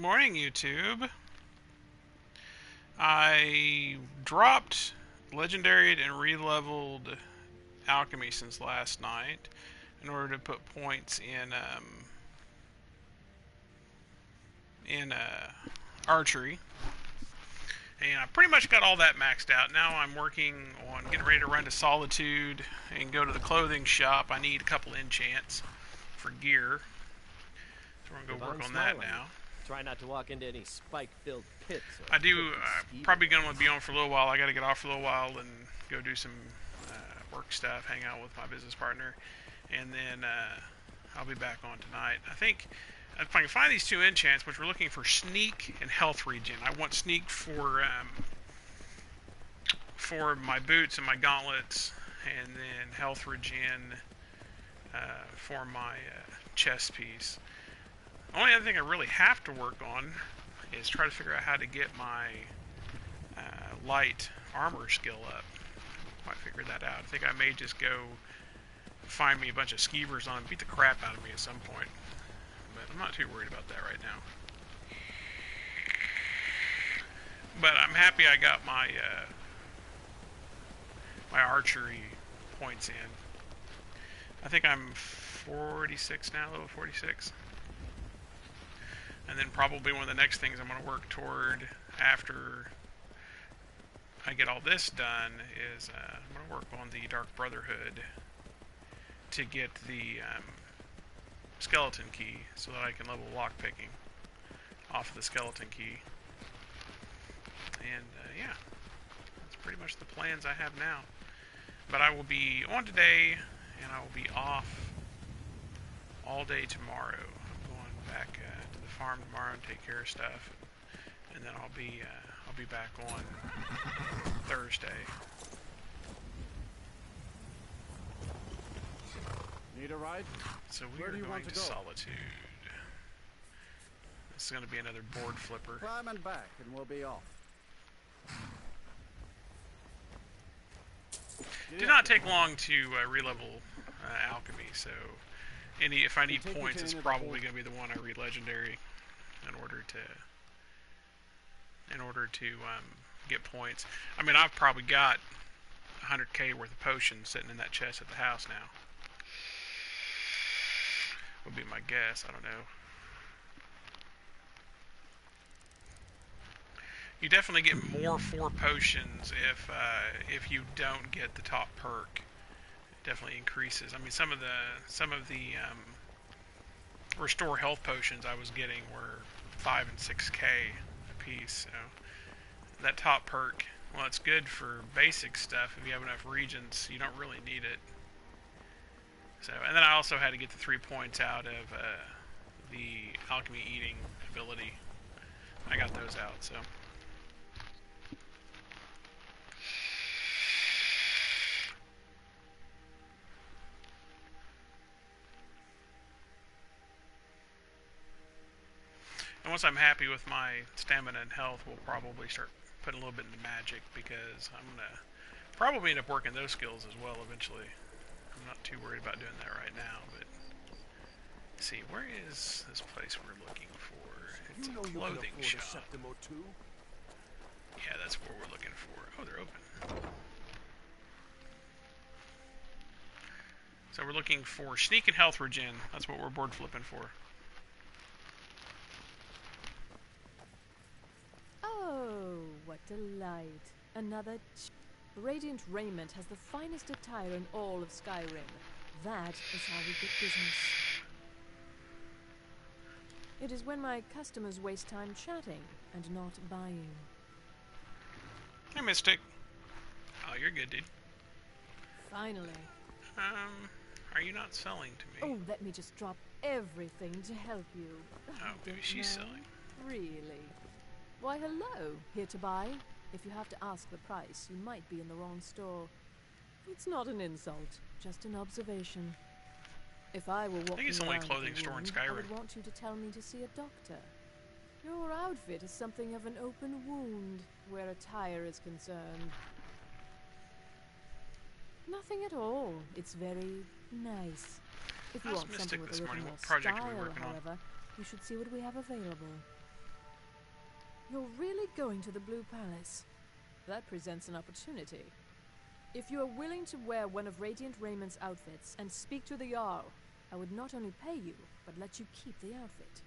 morning, YouTube. I dropped Legendary and re-leveled Alchemy since last night in order to put points in archery. And I pretty much got all that maxed out. Now I'm working on getting ready to run to Solitude and go to the clothing shop. I need a couple enchants for gear. So we're going to go work on that now. Try not to walk into any spike-filled pits. I do probably going to be on for a little while. I got to get off for a little while and go do some work stuff, hang out with my business partner, and then I'll be back on tonight. I think if I can find these two enchants, which we're looking for sneak and health regen. I want sneak for my boots and my gauntlets, and then health regen for my chest piece. The only other thing I really have to work on is try to figure out how to get my light armor skill up. Might figure that out. I think I may just go find me a bunch of skeevers on and beat the crap out of me at some point. But I'm not too worried about that right now. But I'm happy I got my my archery points in. I think I'm 46 now, level 46. And then probably one of the next things I'm going to work toward after I get all this done is I'm going to work on the Dark Brotherhood to get the skeleton key so that I can level lockpicking off of the skeleton key. And yeah, that's pretty much the plans I have now. But I will be on today and I will be off all day tomorrow. I'm going back to the farm tomorrow and take care of stuff, and then I'll be back on Thursday. Need a ride? So we are going to Solitude. This is going to be another board flipper. Climb and back, and we'll be off. Did not take long to re-level alchemy, so if I need points, it's probably going to be the one I read legendary in order to get points. I mean, I've probably got 100k worth of potions sitting in that chest at the house now. Would be my guess. I don't know. You definitely get more 4 potions if you don't get the top perk. It definitely increases. I mean, some of the restore health potions I was getting were 5 and 6k a piece. So that top perk, well, it's good for basic stuff. If you have enough regents, you don't really need it. So, and then I also had to get the 3 points out of the alchemy eating ability. I got those out. So. And once I'm happy with my stamina and health, we'll probably start putting a little bit into magic, because I'm going to probably end up working those skills as well eventually. I'm not too worried about doing that right now, but let's see, where is this place we're looking for? It's a clothing shop. Yeah, that's where we're looking for. Oh, they're open. So we're looking for sneak and health regen. That's what we're board flipping for. Oh, what delight. Another Radiant Raiment has the finest attire in all of Skyrim. That is how we get business. It is when my customers waste time chatting and not buying. Hey, Mystic. Oh, you're good, dude. Finally. Are you not selling to me? Oh, let me just drop everything to help you. Oh, maybe she's selling. Really? Why, hello. Here to buy? If you have to ask the price, you might be in the wrong store. It's not an insult, just an observation. If I were walking around, I think it's the only clothing store in Skyrim. I would want you to tell me to see a doctor. Your outfit is something of an open wound where attire is concerned. Nothing at all. It's very nice. If you want something with a little more style, however, you should see what we have available. You're really going to the Blue Palace? That presents an opportunity. If you are willing to wear one of Radiant Raymond's outfits and speak to the Jarl, I would not only pay you, but let you keep the outfit.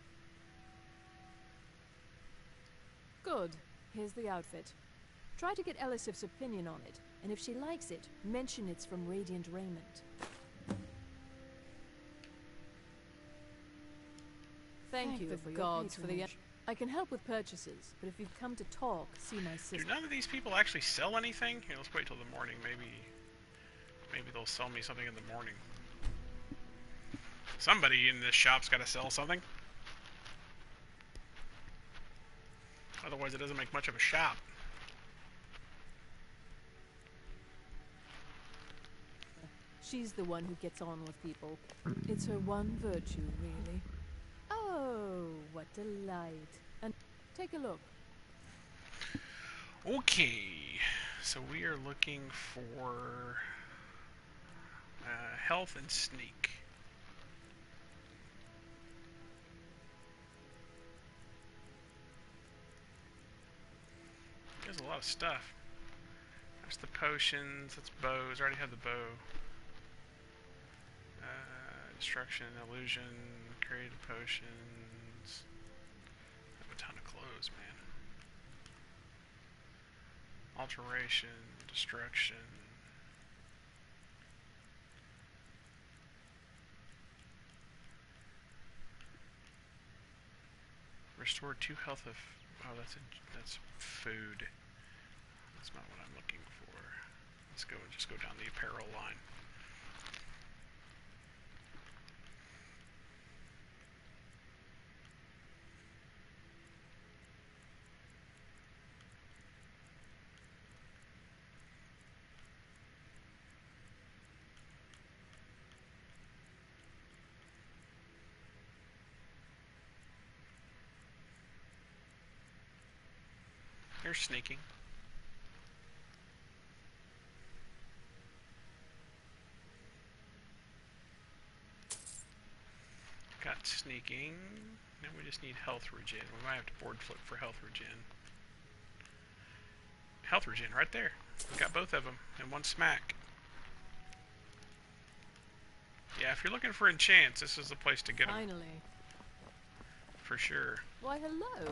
Good. Here's the outfit. Try to get Elisif's opinion on it, and if she likes it, mention it's from Radiant Raymond. Thank you for gods for the... I can help with purchases, but if you've come to talk, see my sister. Do none of these people actually sell anything? Here, let's wait till the morning. Maybe they'll sell me something in the morning. Somebody in this shop's got to sell something. Otherwise, it doesn't make much of a shop. She's the one who gets on with people. It's her one virtue, really. Oh, what delight. And take a look. Okay, so we are looking for health and sneak. There's a lot of stuff. There's the potions, that's bows. I already have the bow. Destruction, illusion, creative potions. I have a ton of clothes, man. Alteration, destruction. Restore 2 health of... Oh, that's food. That's not what I'm looking for. Let's go and just go down the apparel line. Here's sneaking. Got sneaking. Now we just need health regen. We might have to board flip for health regen. Health regen right there. We got both of them in one smack. Yeah, if you're looking for enchants, this is the place to get them. Finally. For sure. Why, hello.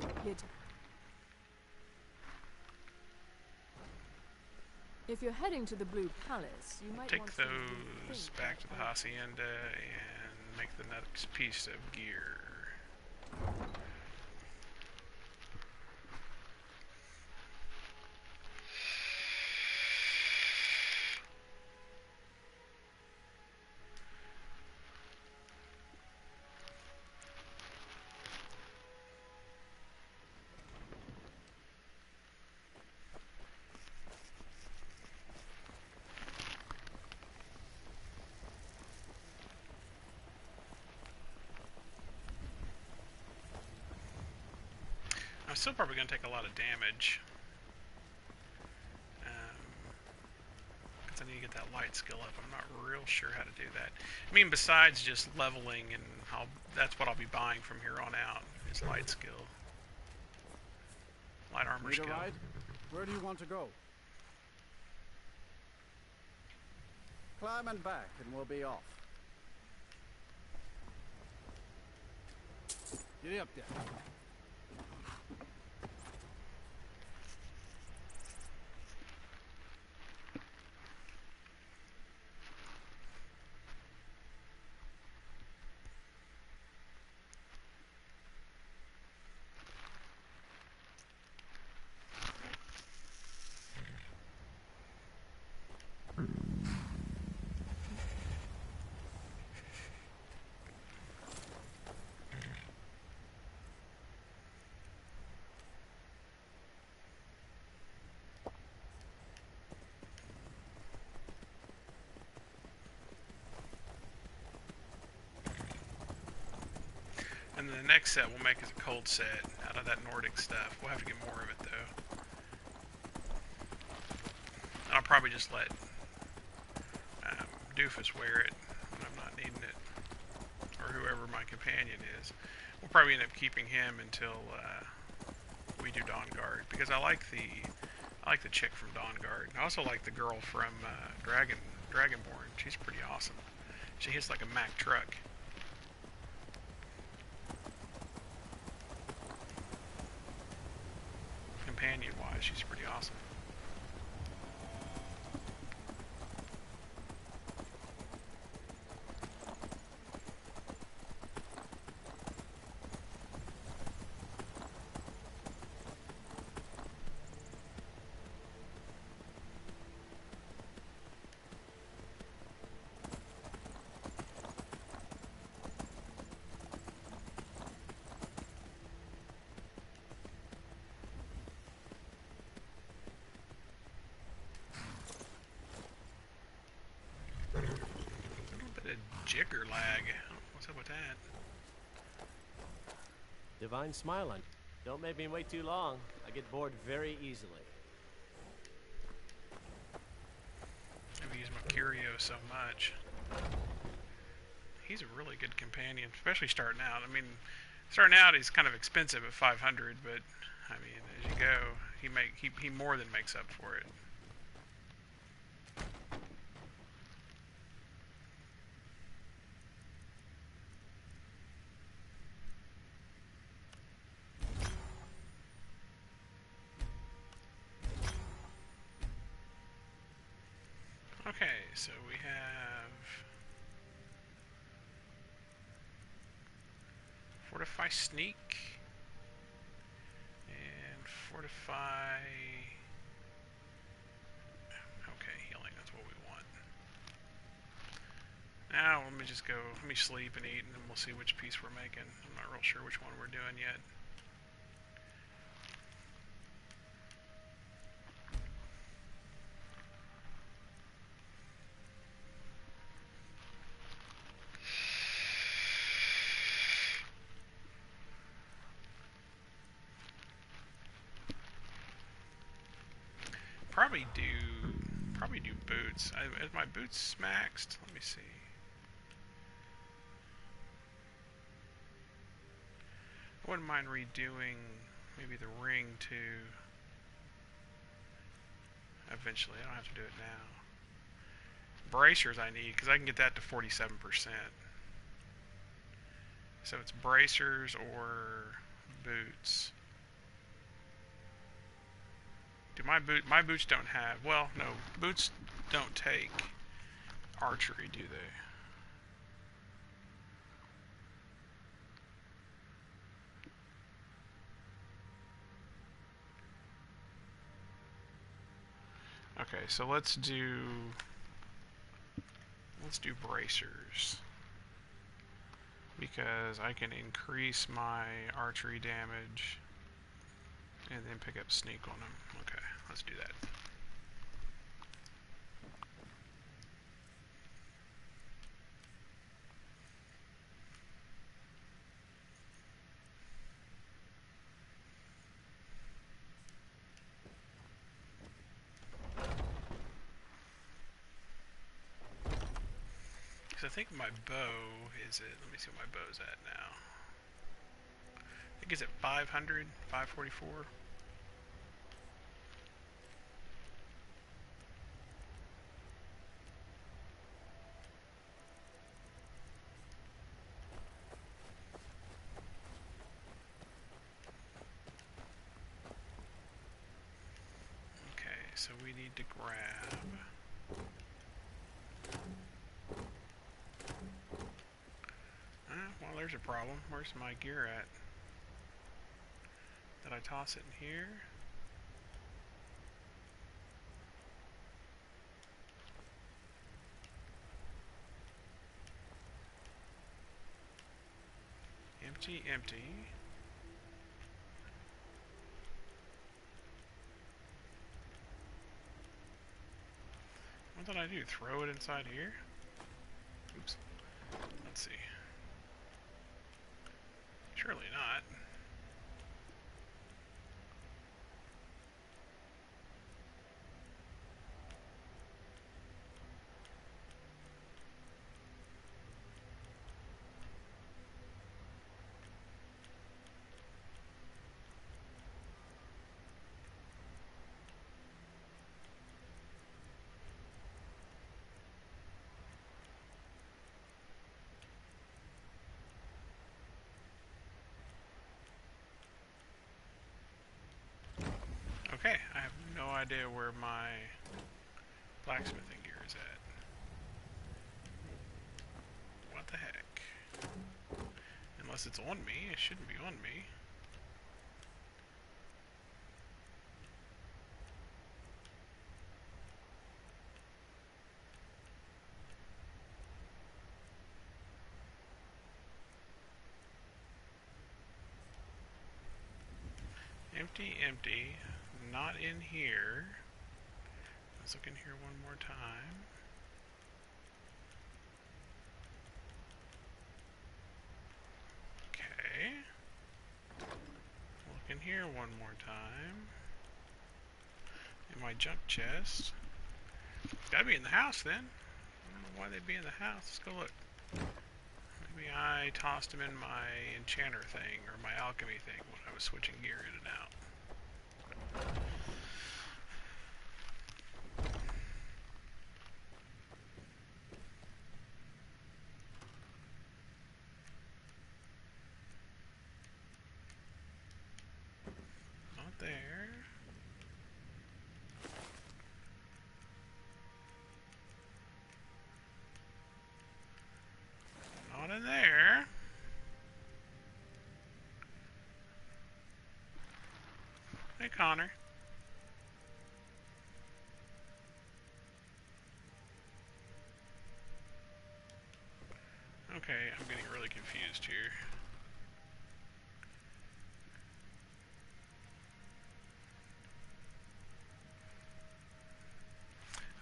If you're heading to the Blue Palace, you might Take want those to back to the hacienda and make the next piece of gear. I'm still probably going to take a lot of damage. Because I need to get that light skill up. I'm not real sure how to do that. I mean, besides just leveling, and that's what I'll be buying from here on out, is light skill. Light armor Need skill. a ride? Where do you want to go? Climb and back, and we'll be off. Get up there. And then the next set we'll make is a cold set out of that Nordic stuff. We'll have to get more of it though. And I'll probably just let Doofus wear it when I'm not needing it. Or whoever my companion is. We'll probably end up keeping him until we me do Dawn Guard because I like the chick from Dawn Guard. I also like the girl from Dragonborn. She's pretty awesome. She hits like a Mack truck. Companion-wise, she's pretty awesome. Jigger lag. What's up with that? Divine smiling. Don't make me wait too long. I get bored very easily. I've used Mercurio so much. He's a really good companion, especially starting out. I mean, starting out he's kind of expensive at 500, but I mean, as you go, he more than makes up for it. Okay, so we have Fortify Sneak and Fortify. Okay, healing, that's what we want. Now let me just go, let me sleep and eat, and then we'll see which piece we're making. I'm not real sure which one we're doing yet. Probably do boots. Is my boots maxed? Let me see. I wouldn't mind redoing maybe the ring too. Eventually, I don't have to do it now. Bracers I need because I can get that to 47%. So it's bracers or boots. Do my boots don't have, well, no, boots don't take archery, do they? Okay, so let's do bracers because I can increase my archery damage and then pick up sneak on them. Okay, let's do that. Because I think my bow is at, let me see what my bow's at now. I think it's at 500, 544. Okay, so we need to grab well, there's a problem. Where's my gear at? Did I toss it in here? Empty, empty. What did I do? Throw it inside here? Oops. Let's see. Surely not. idea where my blacksmithing gear is at. What the heck? Unless it's on me, it shouldn't be on me. Empty, empty. Not in here. Let's look in here one more time. Okay. Look in here one more time. In my junk chest. Gotta be in the house then. I don't know why they'd be in the house. Let's go look. Maybe I tossed them in my enchanter thing or my alchemy thing when I was switching gear in and out. Not there. Not in there. Hey, Connor. Okay, I'm getting really confused here.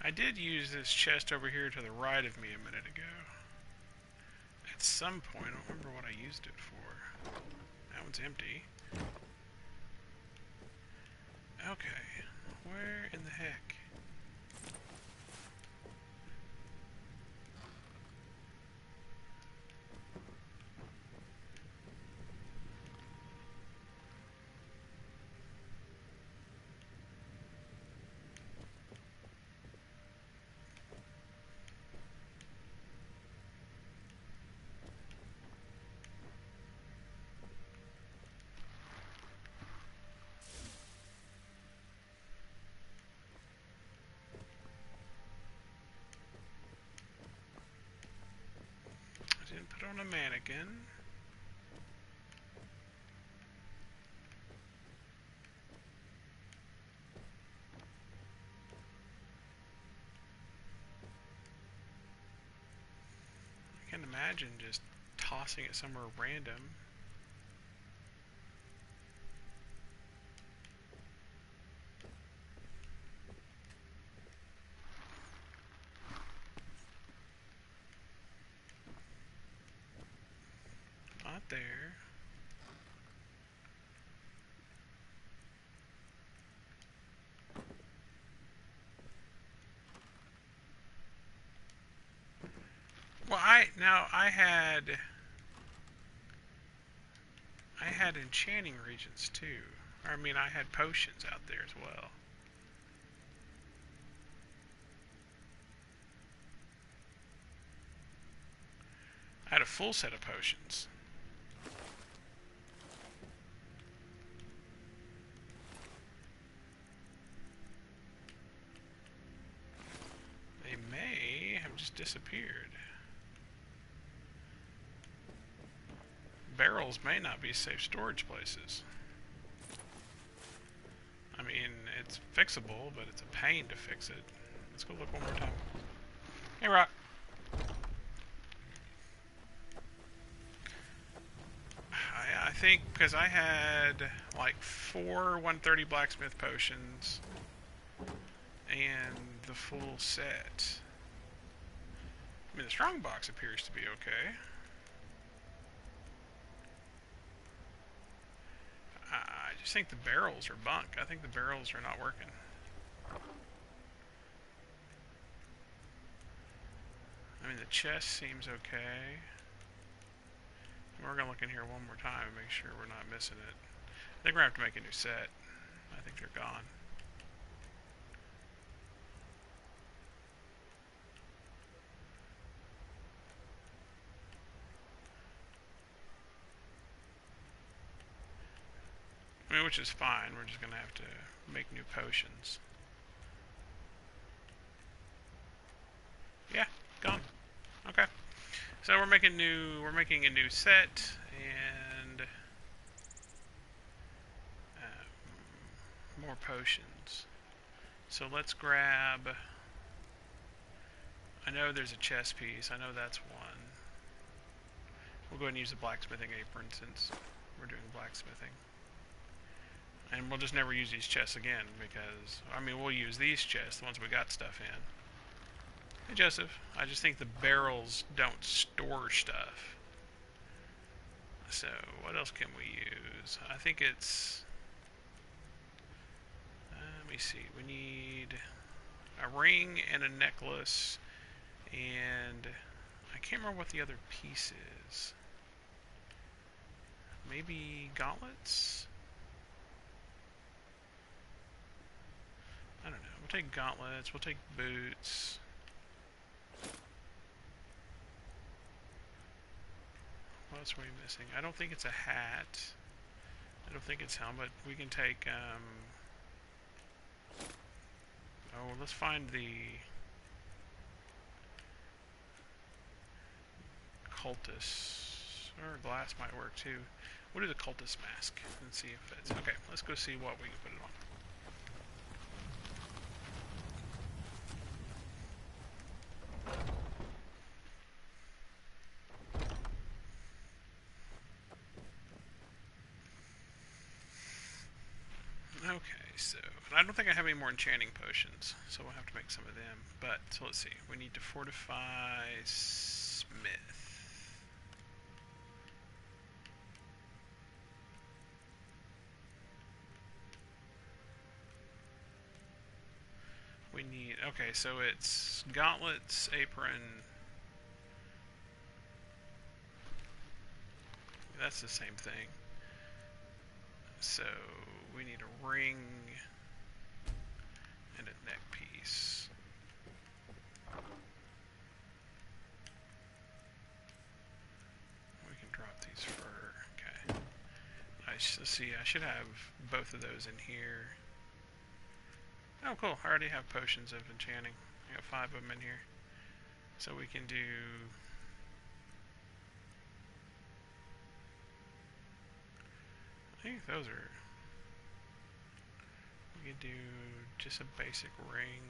I did use this chest over here to the right of me a minute ago. At some point, I don't remember what I used it for. That one's empty. Okay, where in the heck? I didn't put on a mannequin. I can't imagine just tossing it somewhere random. Not there. Well, I had enchanting regions too. Or, I mean, I had potions out there as well. I had a full set of potions. They may have just disappeared. Barrels may not be safe storage places. I mean, it's fixable, but it's a pain to fix it. Let's go look one more time. Hey, Rock. I think because I had like 4 130 blacksmith potions and the full set. I mean, the strong box appears to be okay. I just think the barrels are bunk. I think the barrels are not working. I mean, the chest seems okay. We're going to look in here one more time and make sure we're not missing it. I think we're going to have to make a new set. I think they're gone. I mean, which is fine. We're just going to have to make new potions. So we're making a new set, and more potions. So let's grab. I know there's a chest piece. I know that's one. We'll go ahead and use the blacksmithing apron since we're doing blacksmithing. And we'll just never use these chests again because, I mean, we'll use these chests, the ones we got stuff in. Hey, Joseph. I just think the barrels don't store stuff. So, what else can we use? I think it's... let me see. We need a ring and a necklace. And I can't remember what the other piece is. Maybe gauntlets? I don't know. We'll take gauntlets. We'll take boots. What else are we missing? I don't think it's a hat. I don't think it's helmet. We can take, oh, let's find the cultist. Or glass might work too. We'll do the cultist mask and see if it's... Okay, let's go see what we can put it on. Okay, so I don't think I have any more enchanting potions, so we'll have to make some of them. But so let's see. We need to fortify Smith. We need, okay, so it's gauntlets, apron. That's the same thing. So we need a ring and a neck piece. We can drop these for, okay. Nice, let's see, I should have both of those in here. Oh, cool. I already have potions of enchanting. I got 5 of them in here. So we can do... I think those are... We can do just a basic ring.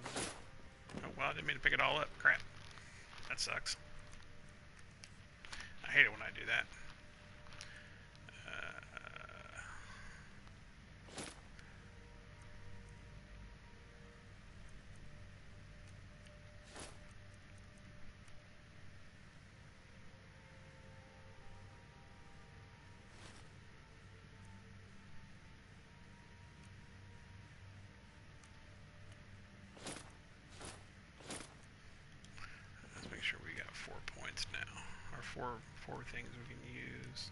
Oh, well, I didn't mean to pick it all up. Crap. That sucks. I hate it when I do that. Four things we can use.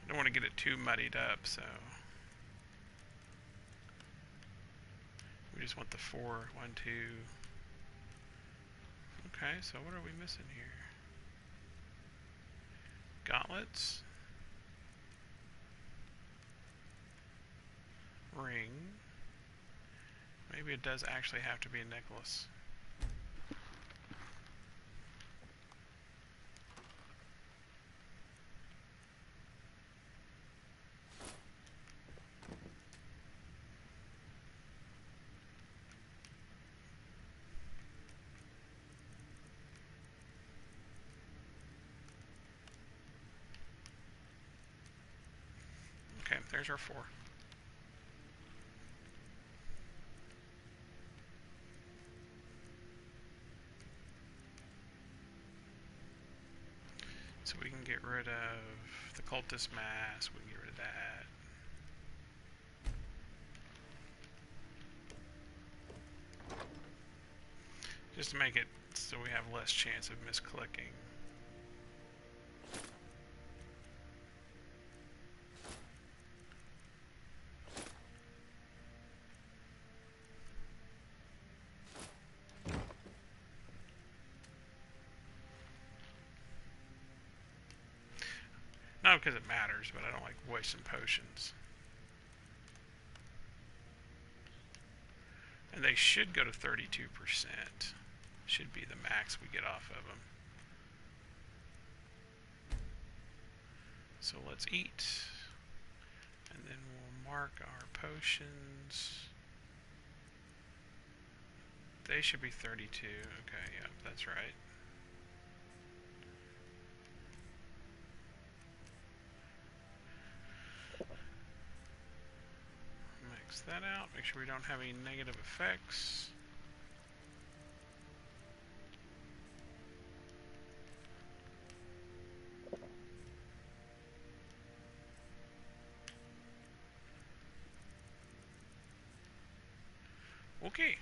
I don't want to get it too muddied up, so we just want the 4. 1, 2. Okay, so what are we missing here? Gauntlets. Ring. Maybe it does actually have to be a necklace. Okay, there's our 4. So we can get rid of the cultist mask, we can get rid of that. Just to make it so we have less chance of misclicking. Not because it matters, but I don't like wasting potions. And they should go to 32%. Should be the max we get off of them. So let's eat. And then we'll mark our potions. They should be 32. Okay, yep, that's right. Max that out. Make sure we don't have any negative effects. Okay.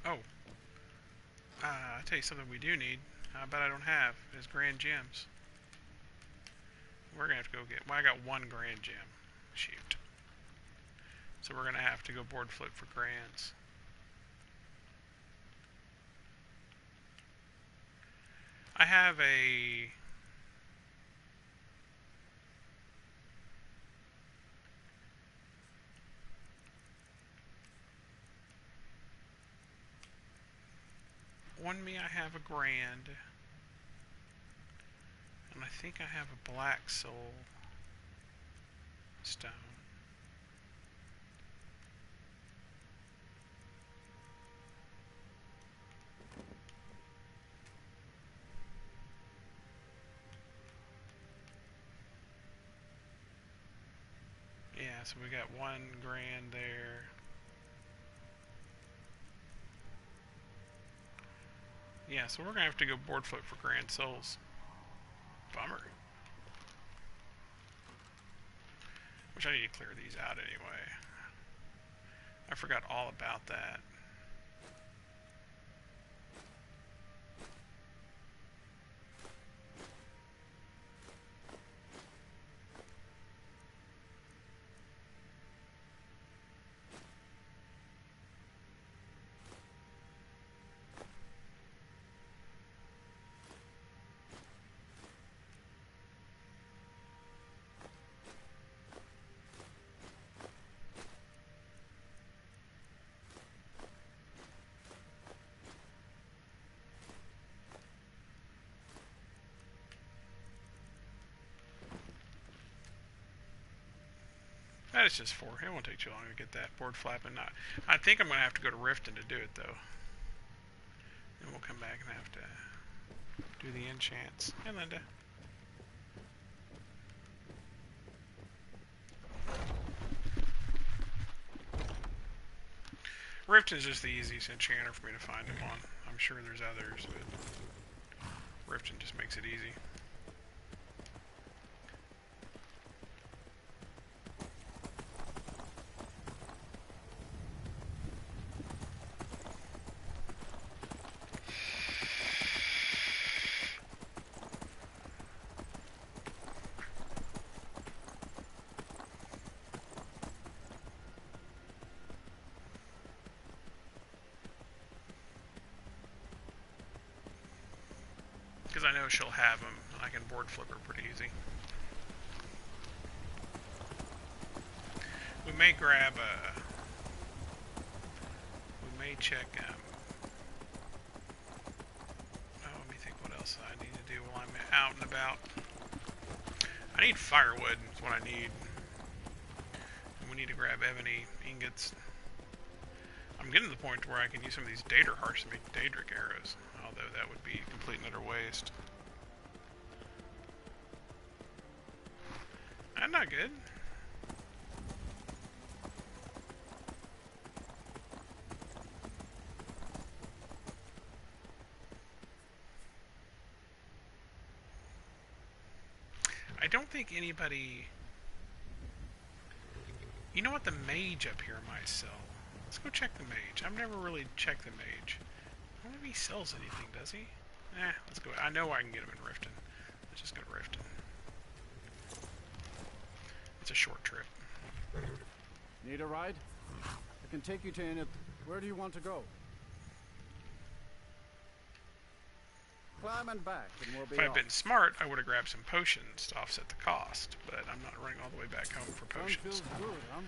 Oh. I'll tell you something we do need. But I don't have is grand gems. We're gonna have to go get. Well, I got one grand gem. Shoot. So we're gonna have to go board flip for grands. I have a. On me, I have a grand. And I think I have a black soul stone. Yeah, so we got one grand there. Yeah, so we're gonna have to go board flip for grand souls. Bummer. Which I need to clear these out anyway. I forgot all about that. That is just 4. It won't take too long to get that board flapping. I think I'm going to have to go to Riften to do it, though. Then we'll come back and have to do the enchants. Hey, Linda. Riften is just the easiest enchanter for me to find him on. I'm sure there's others, but Riften just makes it easy. Because I know she'll have them. I can board flip her pretty easy. We may grab a... We may check... oh, let me think what else I need to do while I'm out and about. I need firewood, is what I need. And we need to grab ebony ingots. I'm getting to the point where I can use some of these Daedra hearts to make Daedric arrows. Although that would be a complete and utter waste. I'm not good. I don't think anybody... You know what? The mage up here might sell. Let's go check the mage. I've never really checked the mage. I don't know if he sells anything, does he? Let's go. I know I can get him in Riften. Let's just go to Riften. It's a short trip. Need a ride? I can take you to Init. Where do you want to go? Climb and back, and we'll be If I'd off. been smart, I would have grabbed some potions to offset the cost, but I'm not running all the way back home for Sun potions. feels good, huh?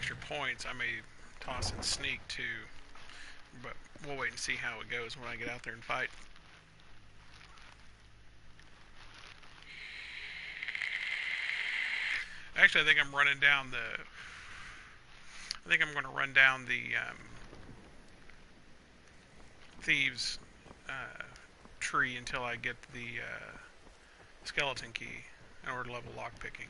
extra points, I may toss in sneak too. But we'll wait and see how it goes when I get out there and fight. Actually, I think I'm running down the... I think I'm going to run down the thieves tree until I get the skeleton key in order to level lockpicking.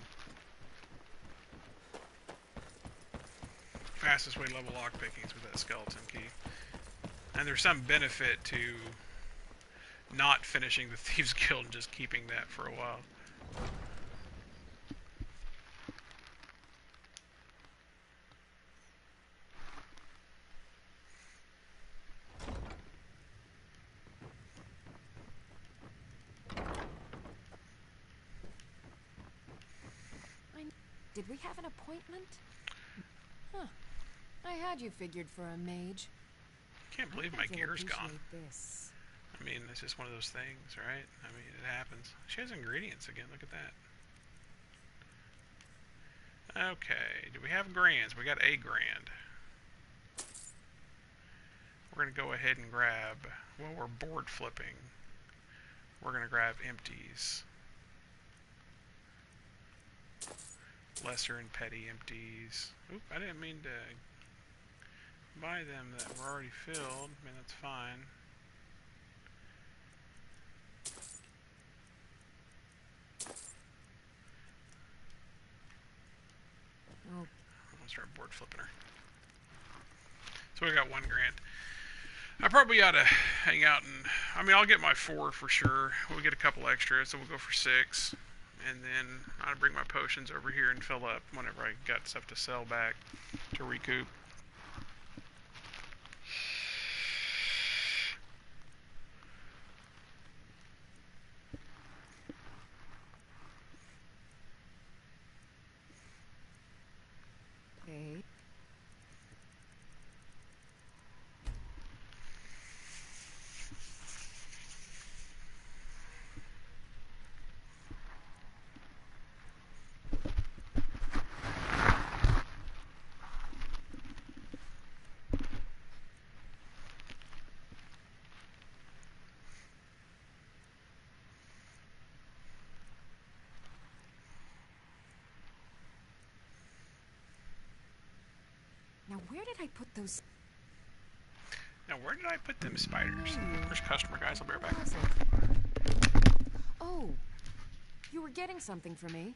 Fastest way to level lockpicking is with that skeleton key. And there's some benefit to not finishing the Thieves Guild and just keeping that for a while. Did we have an appointment? Huh. I had you figured for a mage. Can't believe my gear's gone. This. I mean, it's just one of those things, right? I mean, it happens. She has ingredients again. Look at that. Okay, do we have grands? We got a grand. We're going to go ahead and grab, well, we're board flipping. We're going to grab empties. Lesser and petty empties. Oop, I didn't mean to buy them that were already filled. I mean, that's fine. Oh. I'll start board flipping her. So we got 1 grand. I probably ought to hang out and... I mean, I'll get my 4 for sure. We'll get a couple extra, so we'll go for 6. And then I'll bring my potions over here and fill up whenever I got stuff to sell back to recoup. Okay. Now, where did I put those? Now, where did I put them spiders? There's customer, guys. I'll be right back. Where was it? Oh, you were getting something for me.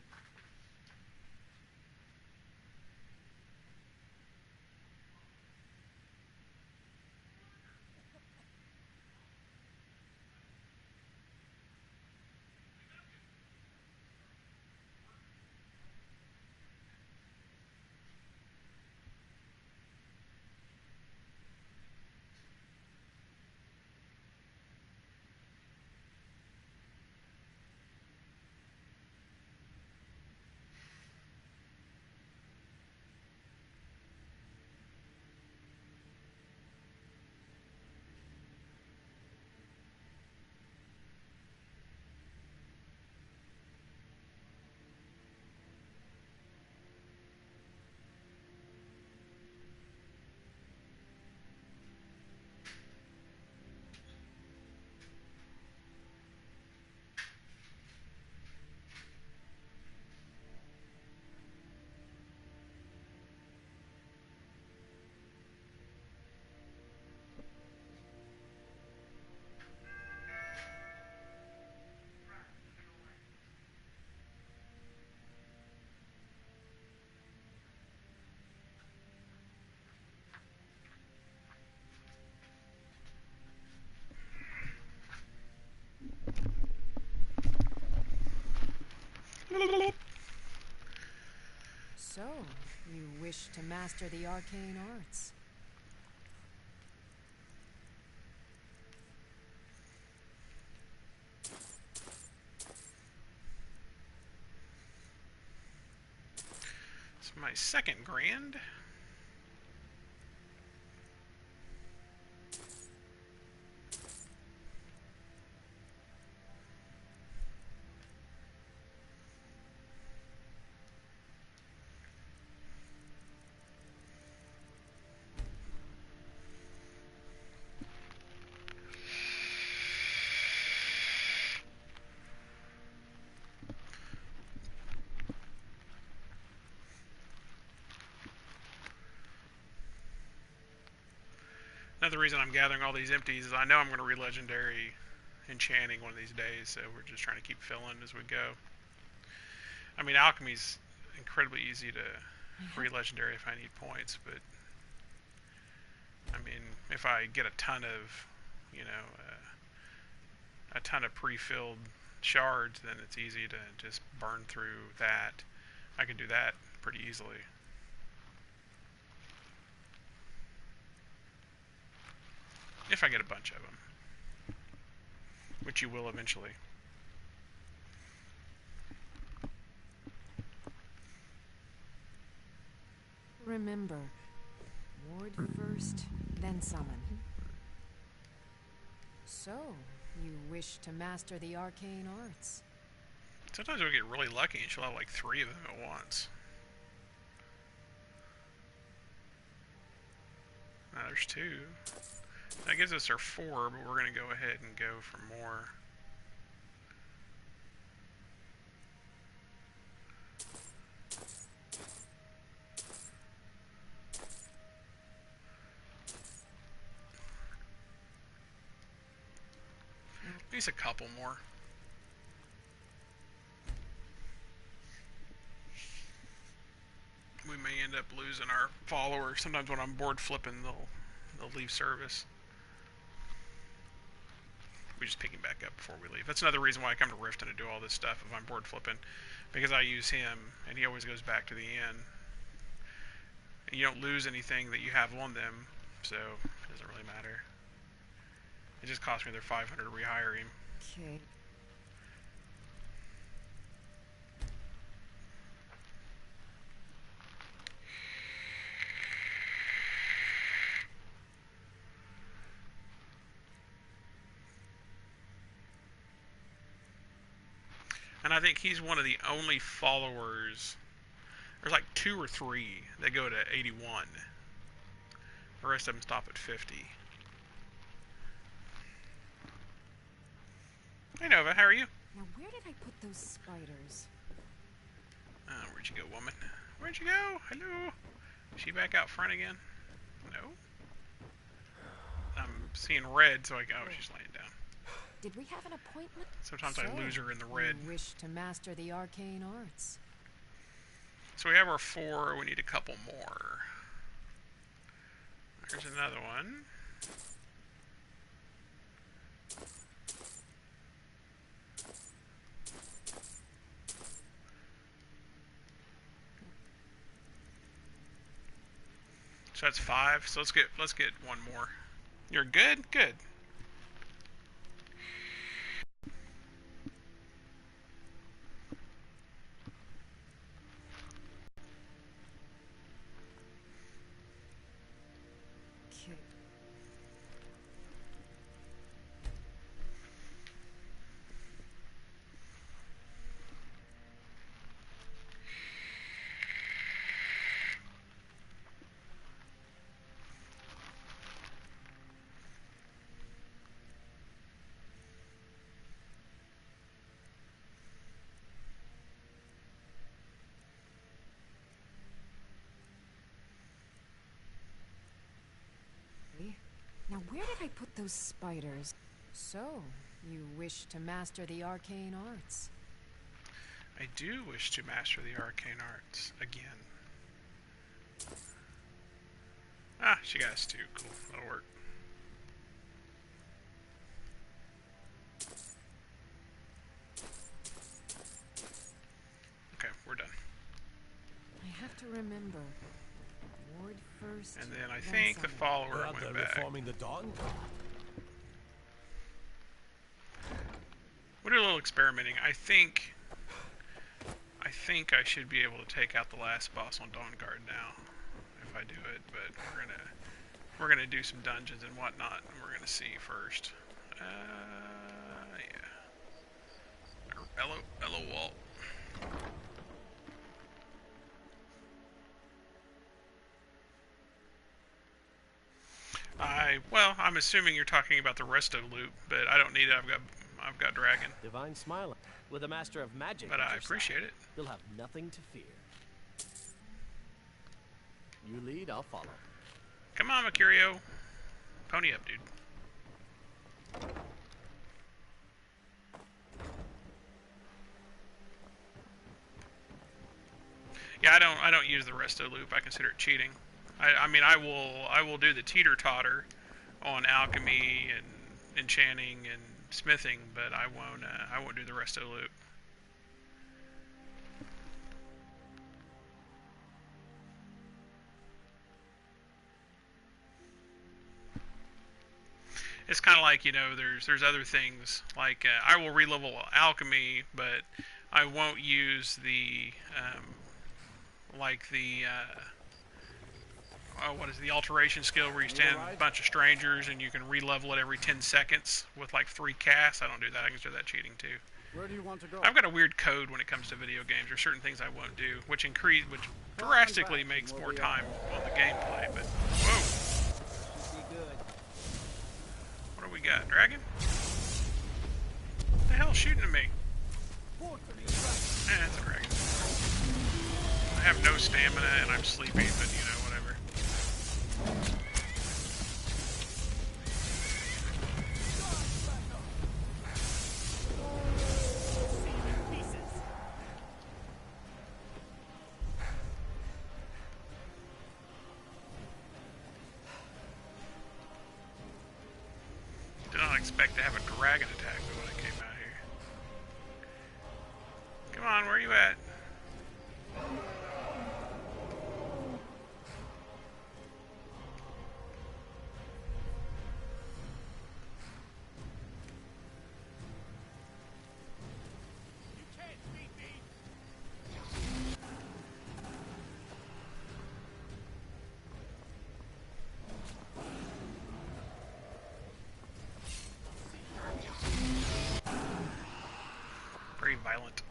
So, you wish to master the arcane arts. It's my 2nd grand. Another reason I'm gathering all these empties is I know I'm going to re-legendary enchanting one of these days, so we're just trying to keep filling as we go. I mean, alchemy's incredibly easy to re-legendary if I need points, but I mean, if I get a ton of, you know, a ton of pre-filled shards, then it's easy to just burn through that. I can do that pretty easily. If I get a bunch of them. Which you will eventually. Remember, ward first, then summon. So, you wish to master the arcane arts? Sometimes we get really lucky and she'll have like 3 of them at once. Now there's 2. That gives us our 4, but we're going to go ahead and go for more. At least a couple more. We may end up losing our followers. Sometimes when I'm bored flipping, they'll leave service. We just pick him back up before we leave. That's another reason why I come to Riften to do all this stuff if I'm bored flipping, because I use him and he always goes back to the inn. And you don't lose anything that you have on them, so it doesn't really matter. It just cost me their 500 to rehire him. Okay. And I think he's one of the only followers. There's like 2 or 3 that go to 81. The rest of them stop at 50. Hey Nova, how are you? Now where did I put those spiders? Where'd you go, woman? Where'd you go? Hello? Is she back out front again? No? I'm seeing red, so oh, she's laying down. Did we have an appointment? Sometimes I lose her in the red. You wish to master the arcane arts? So we have our 4, we need a couple more. There's another one. So that's 5. So let's get 1 more. You're good? Good. Okay. Now where did I put those spiders? So, you wish to master the arcane arts? I do wish to master the arcane arts again. Ah, she got us 2. Cool, that'll work. Okay, we're done. I have to remember. Ward first. And then I think the follower went back. Reforming the Dawn? We'll do a little experimenting. I think I should be able to take out the last boss on Dawnguard now, if I do it. But we're gonna do some dungeons and whatnot, and we're gonna see first. Yeah. Hello, Walt. Well, I'm assuming you're talking about the resto loop, but I don't need it. I've got dragon. Divine Smiling. With a master of magic. But at I your appreciate side, it. You'll have nothing to fear. You lead, I'll follow. Come on, Mercurio. Pony up, dude. Yeah, I don't use the resto loop. I consider it cheating. I mean, I will do the teeter-totter on alchemy and enchanting and smithing, but I won't do the resto loop. It's kind of like, you know, there's other things like I will relevel alchemy, but I won't use the like the what is the alteration skill where you stand a bunch of strangers and you can relevel it every 10 seconds with like 3 casts. I don't do that. I consider that cheating too. Where do you want to go? I've got a weird code when it comes to video games. There's certain things I won't do, which drastically makes more time on the gameplay. But whoa, what do we got? Dragon? What the hell's shooting at me? That's a dragon. I have no stamina and I'm sleepy, but you know, whatever. Did not expect to have a dragon attack me when I came out here. Come on, where are you at? Very violent.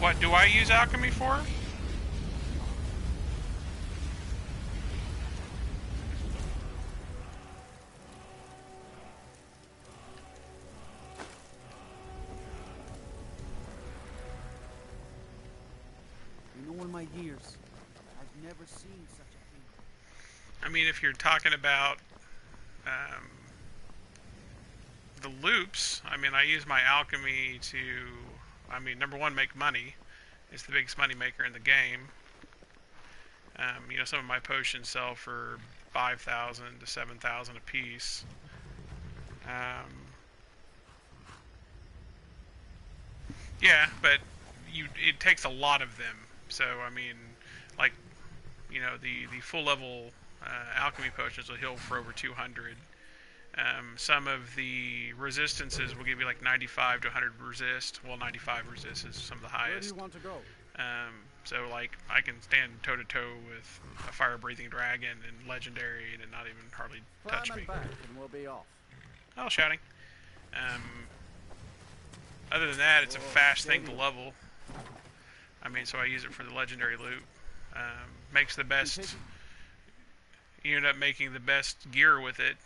What do I use alchemy for? In all my years, I've never seen such a thing. I mean, if you're talking about the loops, I mean, I use my alchemy to, I mean, number one, make money. It's the biggest money maker in the game. You know, some of my potions sell for 5,000 to 7,000 a piece. Yeah, but it takes a lot of them. So I mean, like, you know, the full level alchemy potions will heal for over 200. Some of the resistances will give you like 95 to 100 resist. Well, 95 resist is some of the highest. Where do you want to go? So like I can stand toe to toe with a fire-breathing dragon and legendary and not even hardly touch me. Climb back and we'll be off. Oh, shouting. Other than that, it's a fast thing to level. I mean, so I use it for the legendary loot. Makes the best. You end up making the best gear with it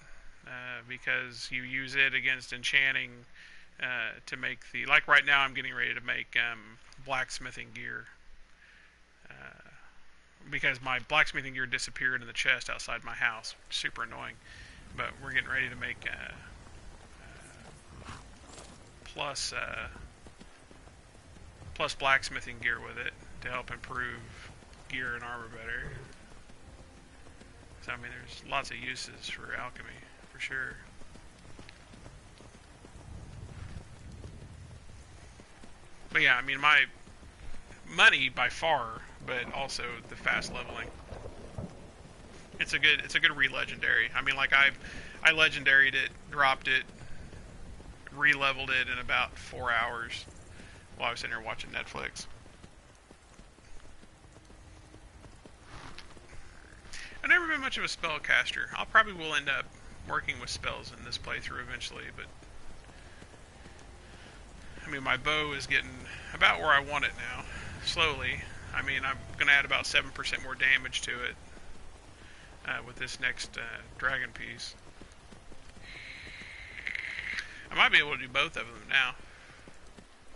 because you use it against enchanting to make the. Like right now, I'm getting ready to make blacksmithing gear because my blacksmithing gear disappeared in the chest outside my house. Super annoying. But we're getting ready to make plus blacksmithing gear with it to help improve gear and armor better. So I mean, there's lots of uses for alchemy, for sure. But yeah, I mean, my money by far, but also the fast leveling. It's a good re-legendary. I mean, like I legendaried it, dropped it, re-leveled it in about 4 hours while I was sitting here watching Netflix. I've never been much of a spellcaster. I'll probably will end up working with spells in this playthrough eventually, but mean, my bow is getting about where I want it now. Slowly. I mean, I'm going to add about 7% more damage to it with this next dragon piece. I might be able to do both of them now,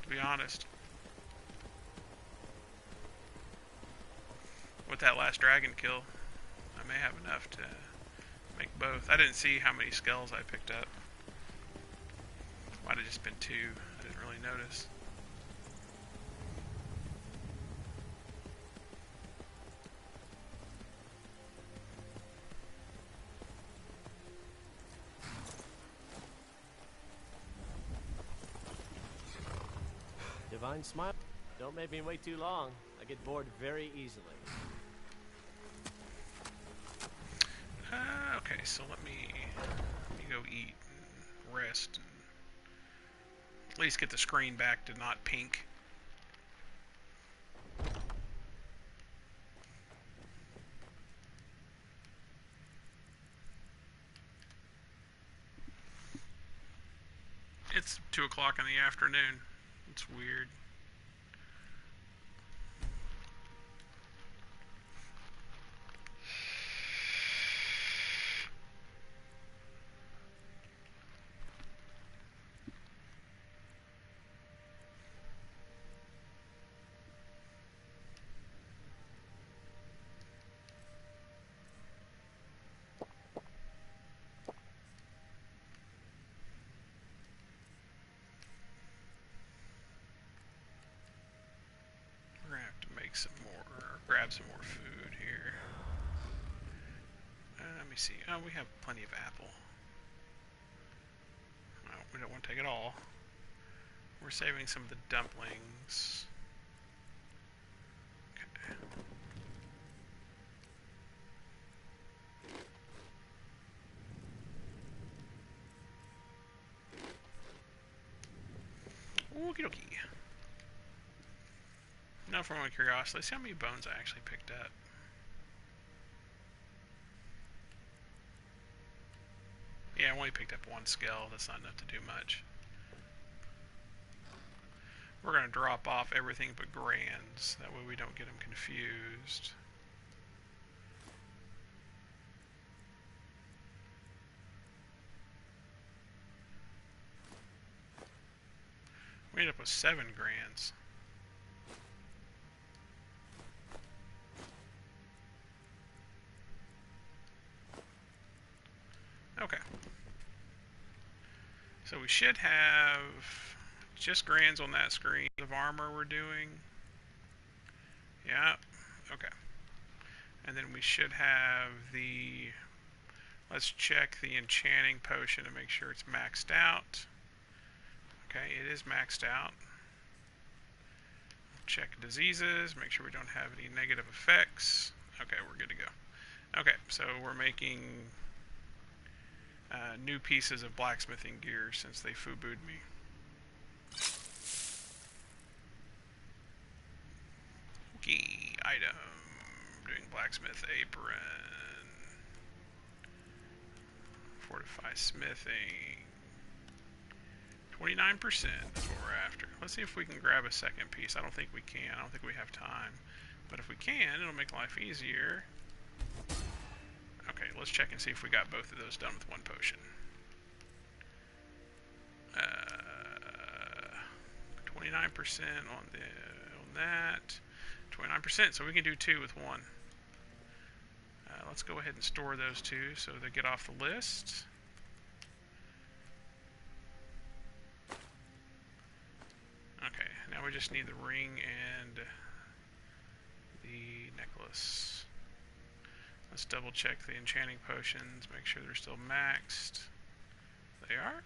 to be honest. With that last dragon kill, I may have enough to make both. I didn't see how many skulls I picked up. Might have just been 2. I didn't really notice. Divine smile. Don't make me wait too long. I get bored very easily. Okay, so let me go eat and rest. And at least get the screen back to not pink. It's 2 o'clock in the afternoon. It's weird. Some more, grab some more food here. Let me see. Oh, we have plenty of apple. No, we don't want to take it all. We're saving some of the dumplings. Okay. Okie dokie. Now, for my curiosity, let's see how many bones I actually picked up. Yeah, I only picked up 1 skull. That's not enough to do much. We're going to drop off everything but grands. That way we don't get them confused. We ended up with 7 grands. Okay. So we should have just grands on that screen of armor we're doing. Yeah. Okay. And then we should have the... Let's check the enchanting potion to make sure it's maxed out. Okay, it is maxed out. Check diseases, make sure we don't have any negative effects. Okay, we're good to go. Okay, so we're making new pieces of blacksmithing gear since they FUBU'd me. Okay, item. Doing blacksmith apron. Fortify smithing. 29% is what we're after. Let's see if we can grab a second piece. I don't think we can. I don't think we have time. But if we can, it'll make life easier. Okay, let's check and see if we got both of those done with 1 potion. 29% on that. 29%, so we can do 2 with 1. Let's go ahead and store those 2 so they get off the list. Okay, now we just need the ring and the necklace. Let's double check the enchanting potions, make sure they're still maxed. They are.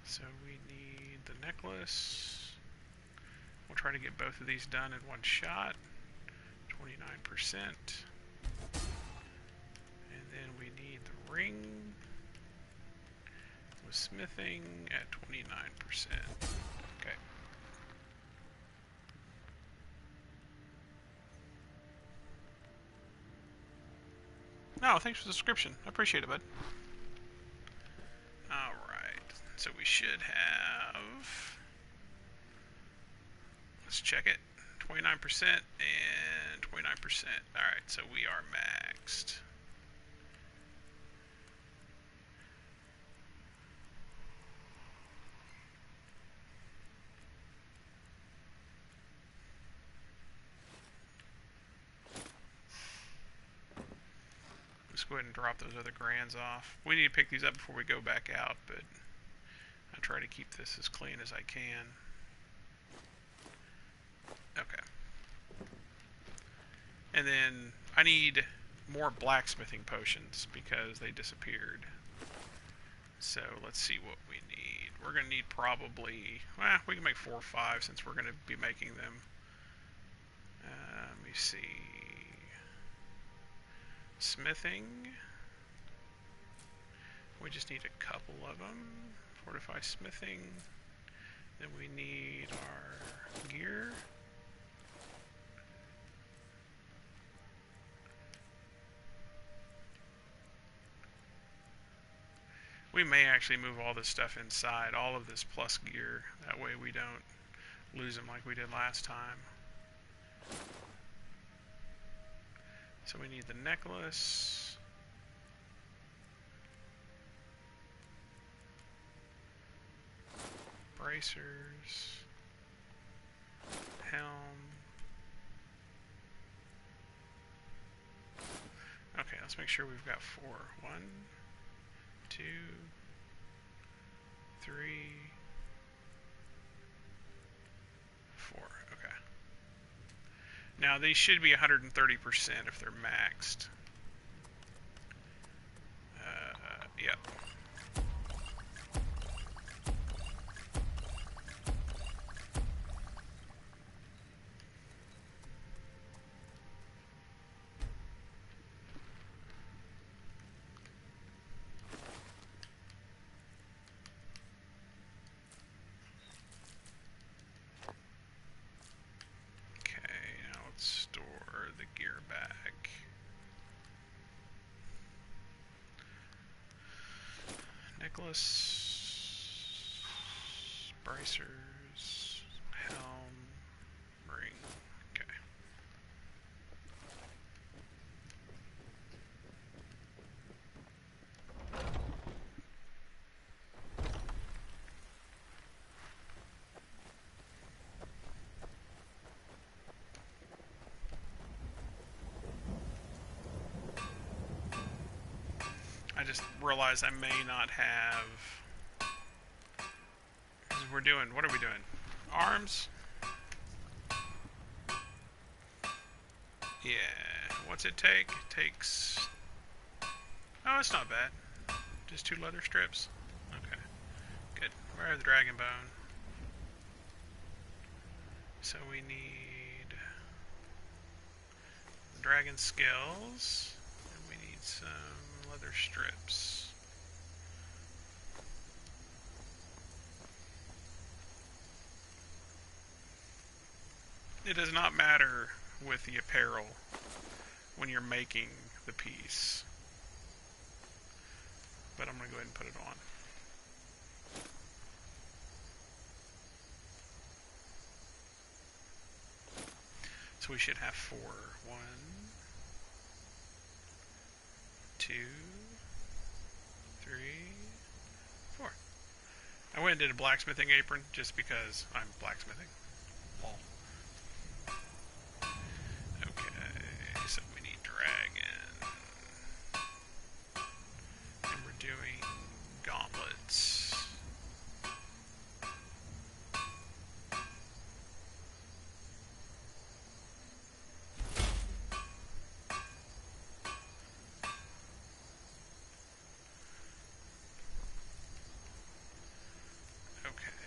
So we need the necklace. We'll try to get both of these done in 1 shot. 29%. And then we need the ring with smithing at 29%. Okay. No, thanks for the subscription. I appreciate it, bud. so we should have... Let's check it. 29% and 29%. Alright, so we are maxed. Let's go ahead and drop those other grands off. We need to pick these up before we go back out, but I try to keep this as clean as I can. Okay. And then I need more blacksmithing potions because they disappeared. So let's see what we need. We're going to need probably... Well, we can make 4 or 5 since we're going to be making them. Let me see... Smithing. We just need a couple of them. Fortify smithing. Then we need our gear. We may actually move all this stuff inside, all of this plus gear. That way we don't lose them like we did last time. So we need the necklace. Bracers. Helm. Okay, let's make sure we've got 4. 1, 2, 3, 4. Okay. Now these should be 130% if they're maxed. Yep. Necklace, bracers, helm, ring. Okay. I just realized I may not have... We're doing... What are we doing? Arms? Yeah. What's it take? It takes... Oh, it's not bad. Just 2 leather strips. Okay. Good. Where are the dragon bone? So we need... dragon scales. And we need some... leather strips. It does not matter with the apparel when you're making the piece, but I'm going to go ahead and put it on. So we should have 4. 1, 2, 3, 4. I went and did a blacksmithing apron just because I'm blacksmithing. Lol. Okay, so we need dragon. And we're doing gauntlets.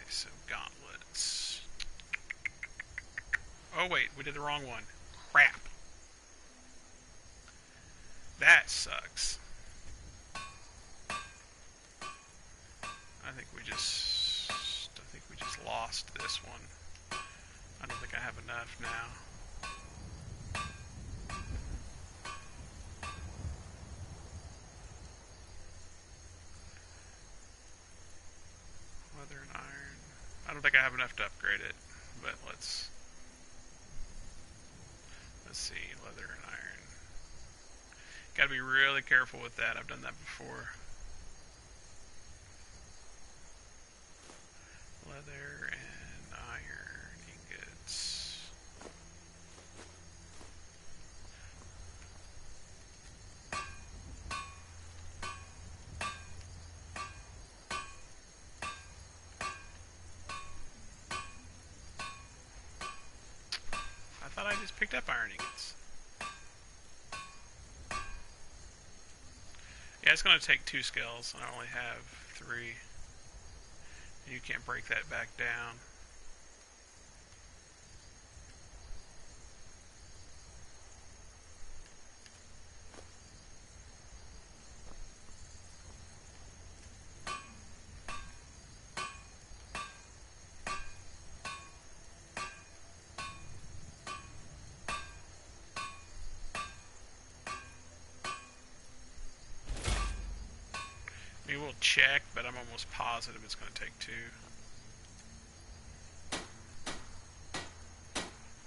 So gauntlets. Oh wait, we did the wrong one. Crap. That sucks. I think we just lost this one. I don't think I have enough now. have enough to upgrade it, but let's see, leather and iron. Gotta be really careful with that. I've done that before. Leather and iron ingots. I thought I just picked up iron ingots. Yeah, it's going to take 2 skills, and I only have 3. You can't break that back down. We will check, but I'm almost positive it's going to take 2.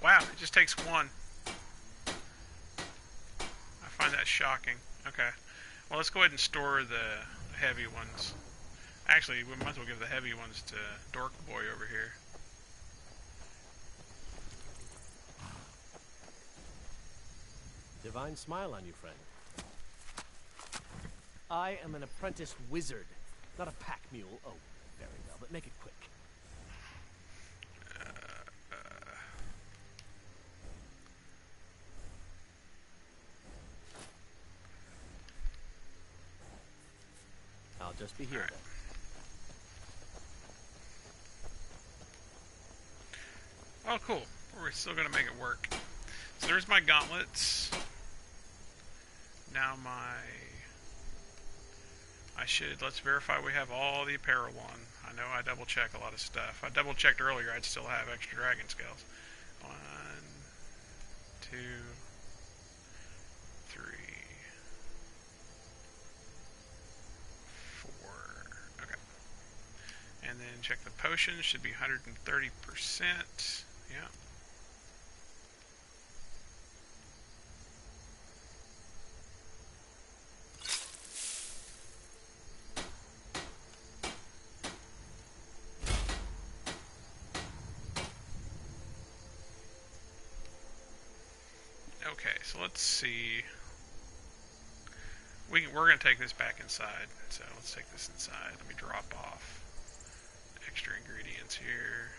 Wow, it just takes 1. I find that shocking. Okay. Well, let's go ahead and store the heavy ones. Actually, we might as well give the heavy ones to Dork Boy over here. Divine smile on you, friend. I am an apprentice wizard, not a pack mule. Oh, very well, but make it quick. I'll just be here, All right. then. Oh, cool. We're still going to make it work. So there's my gauntlets. Now let's verify we have all the apparel on. I know I double check a lot of stuff. I double checked earlier, I'd still have extra dragon scales. 1, 2, 3, 4. Okay. And then check the potions, should be 130%. Yeah. Okay, so let's see. We're going to take this back inside. So let's take this inside. Let me drop off extra ingredients here.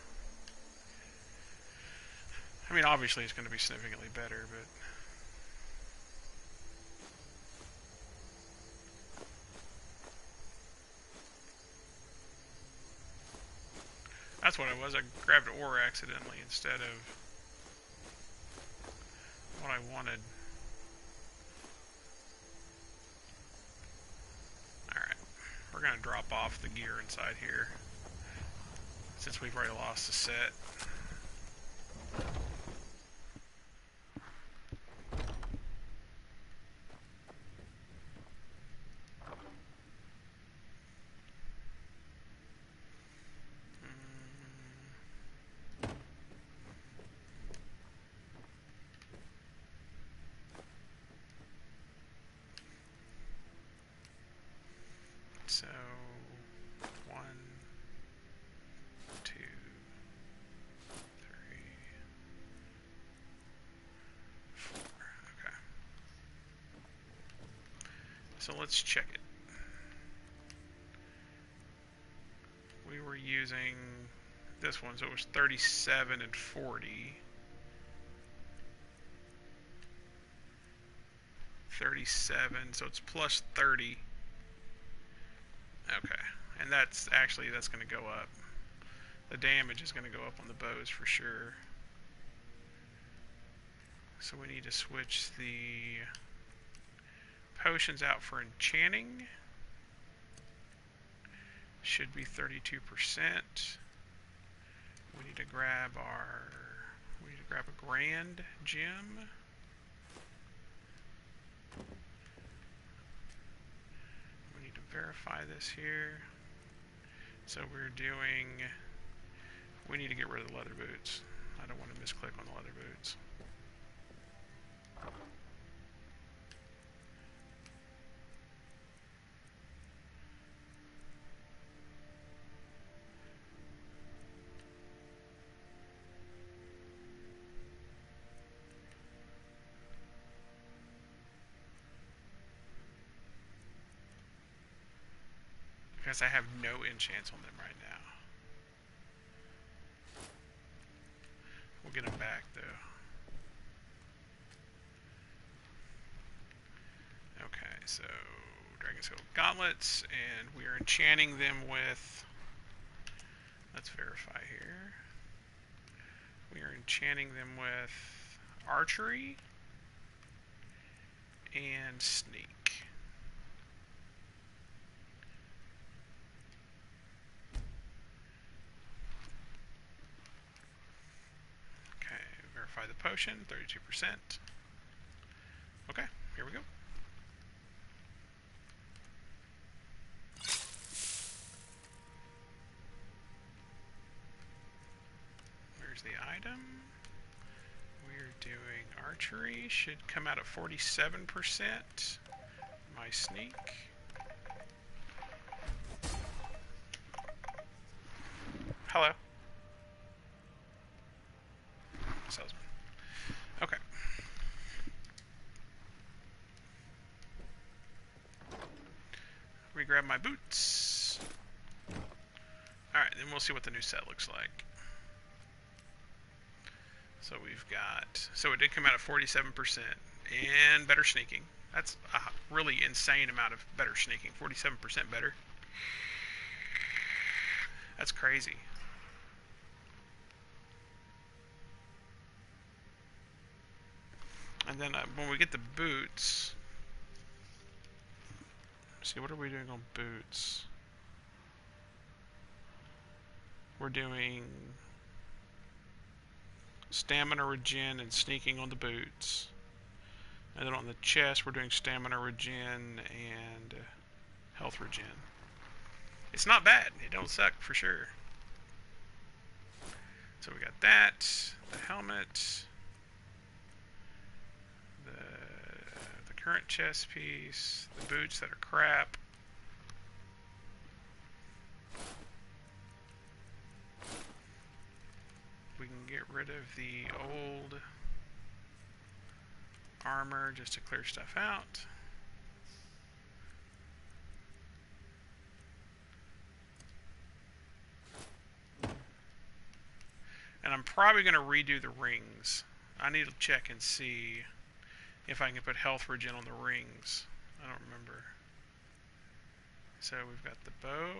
I mean, obviously it's going to be significantly better, but... That's what it was. I grabbed ore accidentally instead of what I wanted. Alright. We're going to drop off the gear inside here, since we've already lost the set. So, 1, 2, 3, 4. Okay. So let's check it. We were using this one, so it was 37 and 40. 37, so it's plus 30. Okay, and that's going to go up. The damage is going to go up on the bows for sure. So we need to switch the potions out for enchanting. Should be 32%. We need to grab a grand gem. We need to verify this here. So we're doing We need to get rid of the leather boots. I don't want to misclick on the leather boots. Because I have no enchants on them right now. We'll get them back, though. Okay, so Dragon's Hill Gauntlets, and we are enchanting them with... Let's verify here. We are enchanting them with Archery and Sneak. Verify the potion, 32%. Okay, here we go. Where's the item? We're doing archery. Should come out at 47%. My sneak. Hello. Salesman. Okay. Regrab my boots. Alright, then we'll see what the new set looks like. So we've got... So it did come out at 47%. And better sneaking. That's a really insane amount of better sneaking. 47% better. That's crazy. And then when we get the boots... Let's see, what are we doing on boots? We're doing stamina regen and sneaking on the boots. And then on the chest, we're doing stamina regen and health regen. It's not bad. It don't suck for sure. So we got that, the helmet, the current chest piece, the boots that are crap. We can get rid of the old armor just to clear stuff out. And I'm probably going to redo the rings. I need to check and see if I can put health regen on the rings. I don't remember. So we've got the bow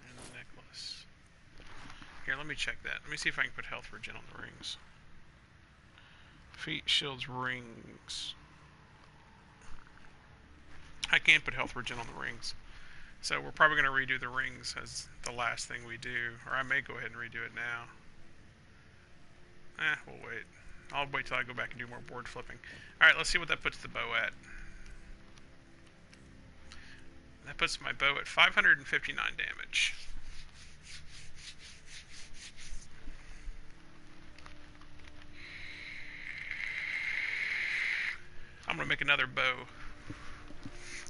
and the necklace. Here, let me check that. Let me see if I can put health regen on the rings. Feet, shields, rings. I can't put health regen on the rings. So we're probably going to redo the rings as the last thing we do. Or I may go ahead and redo it now. We'll wait. I'll wait till I go back and do more board flipping. Alright, let's see what that puts the bow at. That puts my bow at 559 damage. I'm going to make another bow.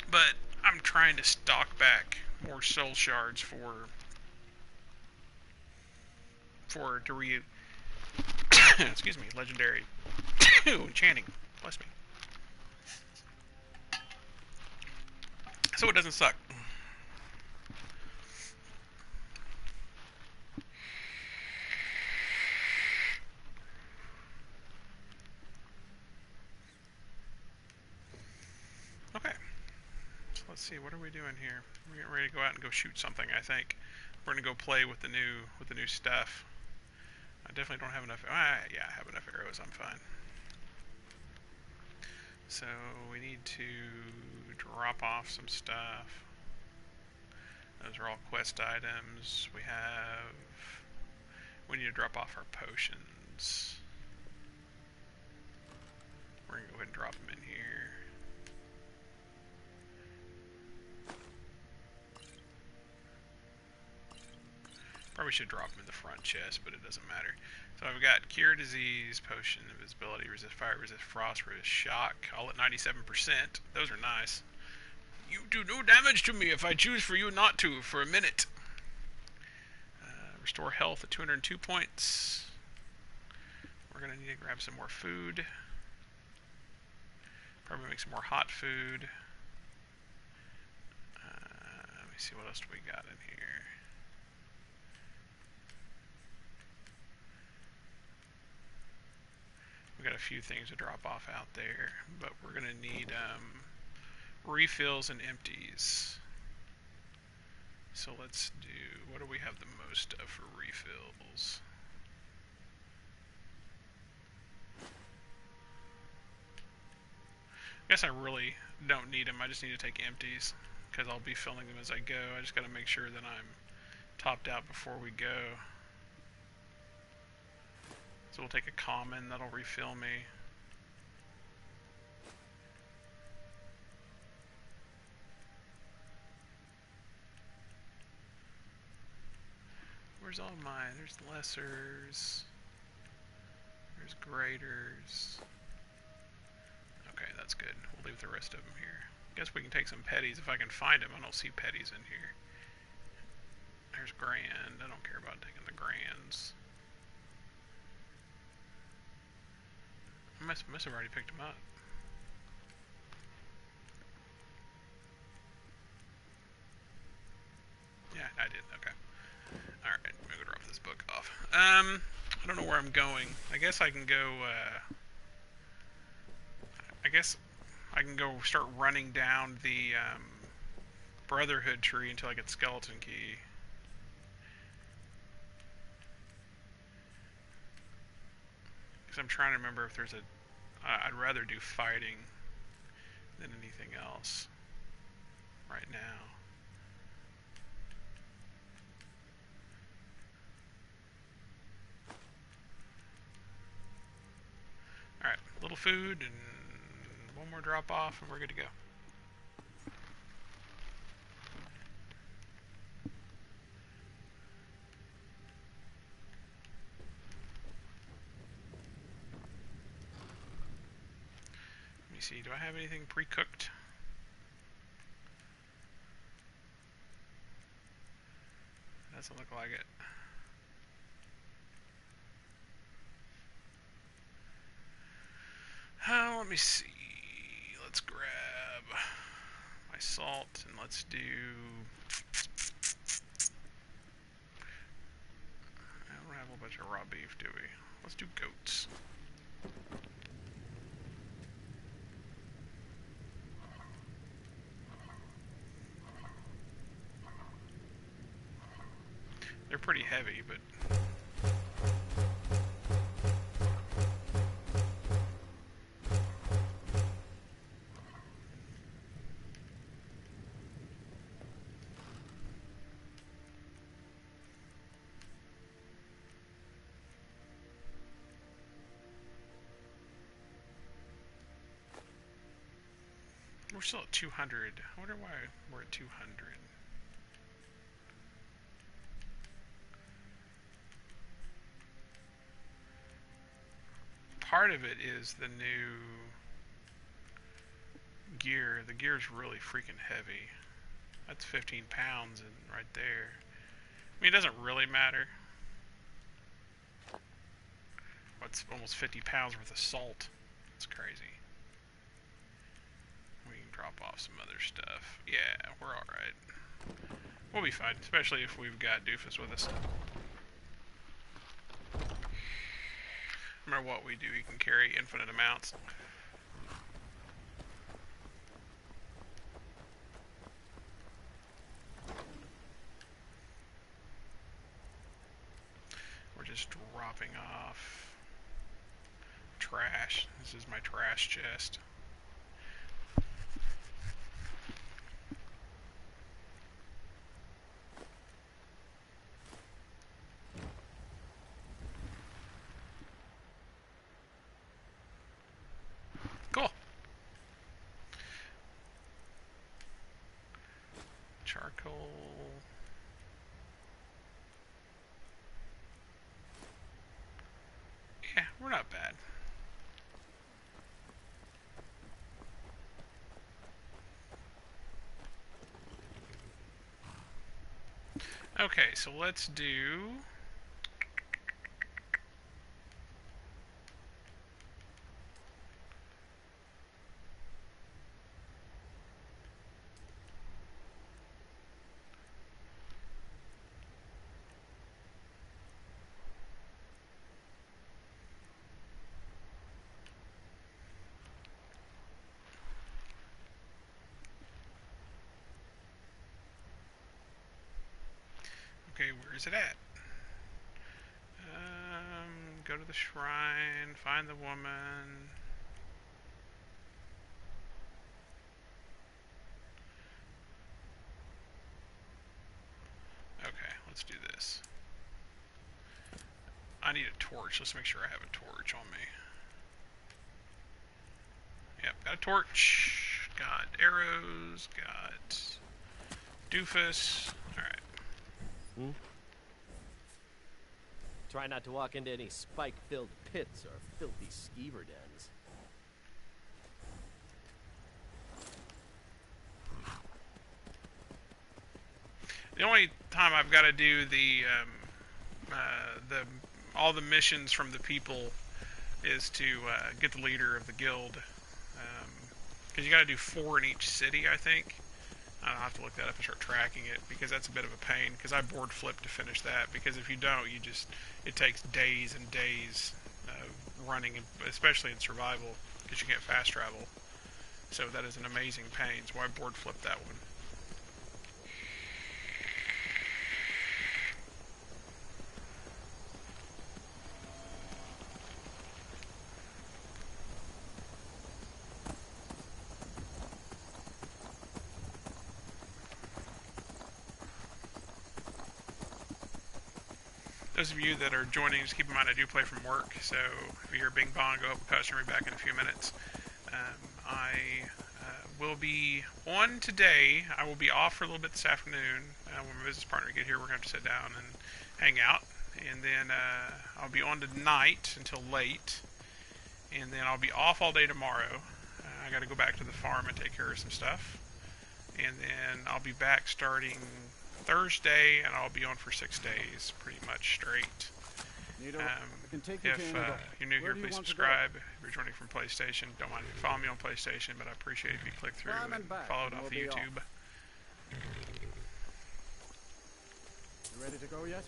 But I'm trying to stock back more soul shards excuse me, legendary enchanting. Bless me. So it doesn't suck. Okay. So let's see, what are we doing here? We're getting ready to go out and go shoot something, I think. We're gonna go play with the new stuff. I definitely don't have enough. Yeah, I have enough arrows. I'm fine. So we need to drop off some stuff. Those are all quest items. We need to drop off our potions. We're gonna go ahead and drop them in here. Probably should drop them in the front chest, but it doesn't matter. So I've got Cure Disease, Potion, Invisibility, Resist Fire, Resist Frost, Resist Shock, all at 97%. Those are nice. You do no damage to me if I choose for you not to for a minute. Restore health at 202 points. We're going to need to grab some more food. Probably make some more hot food. Let me see what else do we got in here. We got a few things to drop off out there, but we're going to need refills and empties. So let's do, what do we have the most of for refills? I guess I really don't need them. I just need to take empties because I'll be filling them as I go. I just got to make sure that I'm topped out before we go. So we'll take a common, that'll refill me. Where's all mine? There's lessers. There's graders. Okay, that's good. We'll leave the rest of them here. Guess we can take some petties if I can find them. I don't see petties in here. There's grand. I don't care about taking the grands. I must have already picked them up. Yeah, I did. Okay. Alright, I'm gonna go drop this book off. I don't know where I'm going. I guess I can go, I guess I can go start running down the, Brotherhood tree until I get Skeleton Key. Because I'm trying to remember if there's a... I'd rather do fighting than anything else right now. Alright, little food and one more drop off and we're good to go. Let me see, do I have anything pre-cooked? Doesn't look like it. Let me see. Let's grab my salt and let's do... I don't have a bunch of raw beef, do we? Let's do goats. They're pretty heavy, but... We're still at 200. I wonder why we're at 200. Part of it is the new gear. The gear's really freaking heavy. That's 15 pounds and right there. I mean, it doesn't really matter. What's almost 50 pounds worth of salt? That's crazy. We can drop off some other stuff. Yeah, we're alright. We'll be fine, especially if we've got Doofus with us. No matter what we do, he can carry infinite amounts. We're just dropping off trash. This is my trash chest. Cool. Charcoal. not bad. Okay, so let's do... Okay, where is it at? Go to the shrine, find the woman. Okay, let's do this. I need a torch. Let's make sure I have a torch on me. Yep, got a torch. Got arrows. Got doofus. Alright. Hmm? Try not to walk into any spike-filled pits or filthy skeever dens. The only time I've got to do all the missions from the people is to get the leader of the guild. Because you got to do 4 in each city, I think. I'll have to look that up and start tracking it, because that's a bit of a pain, because I board flip to finish that, because if you don't, it takes days and days running, especially in survival, because you can't fast travel. So that is an amazing pain, so I board flip that one. Those of you that are joining, just keep in mind I do play from work, so if you hear bing bong go up, I'll be back in a few minutes. I will be on today. I will be off for a little bit this afternoon. When my business partner get here, we're going to have to sit down and hang out. And then I'll be on tonight until late. And then I'll be off all day tomorrow. I got to go back to the farm and take care of some stuff. And then I'll be back starting Thursday, and I'll be on for 6 days, pretty much straight. If you're new here, please subscribe. If you're joining from PlayStation, don't mind if you follow me on PlayStation, but I appreciate if you click through and follow it off of YouTube. You ready to go yet?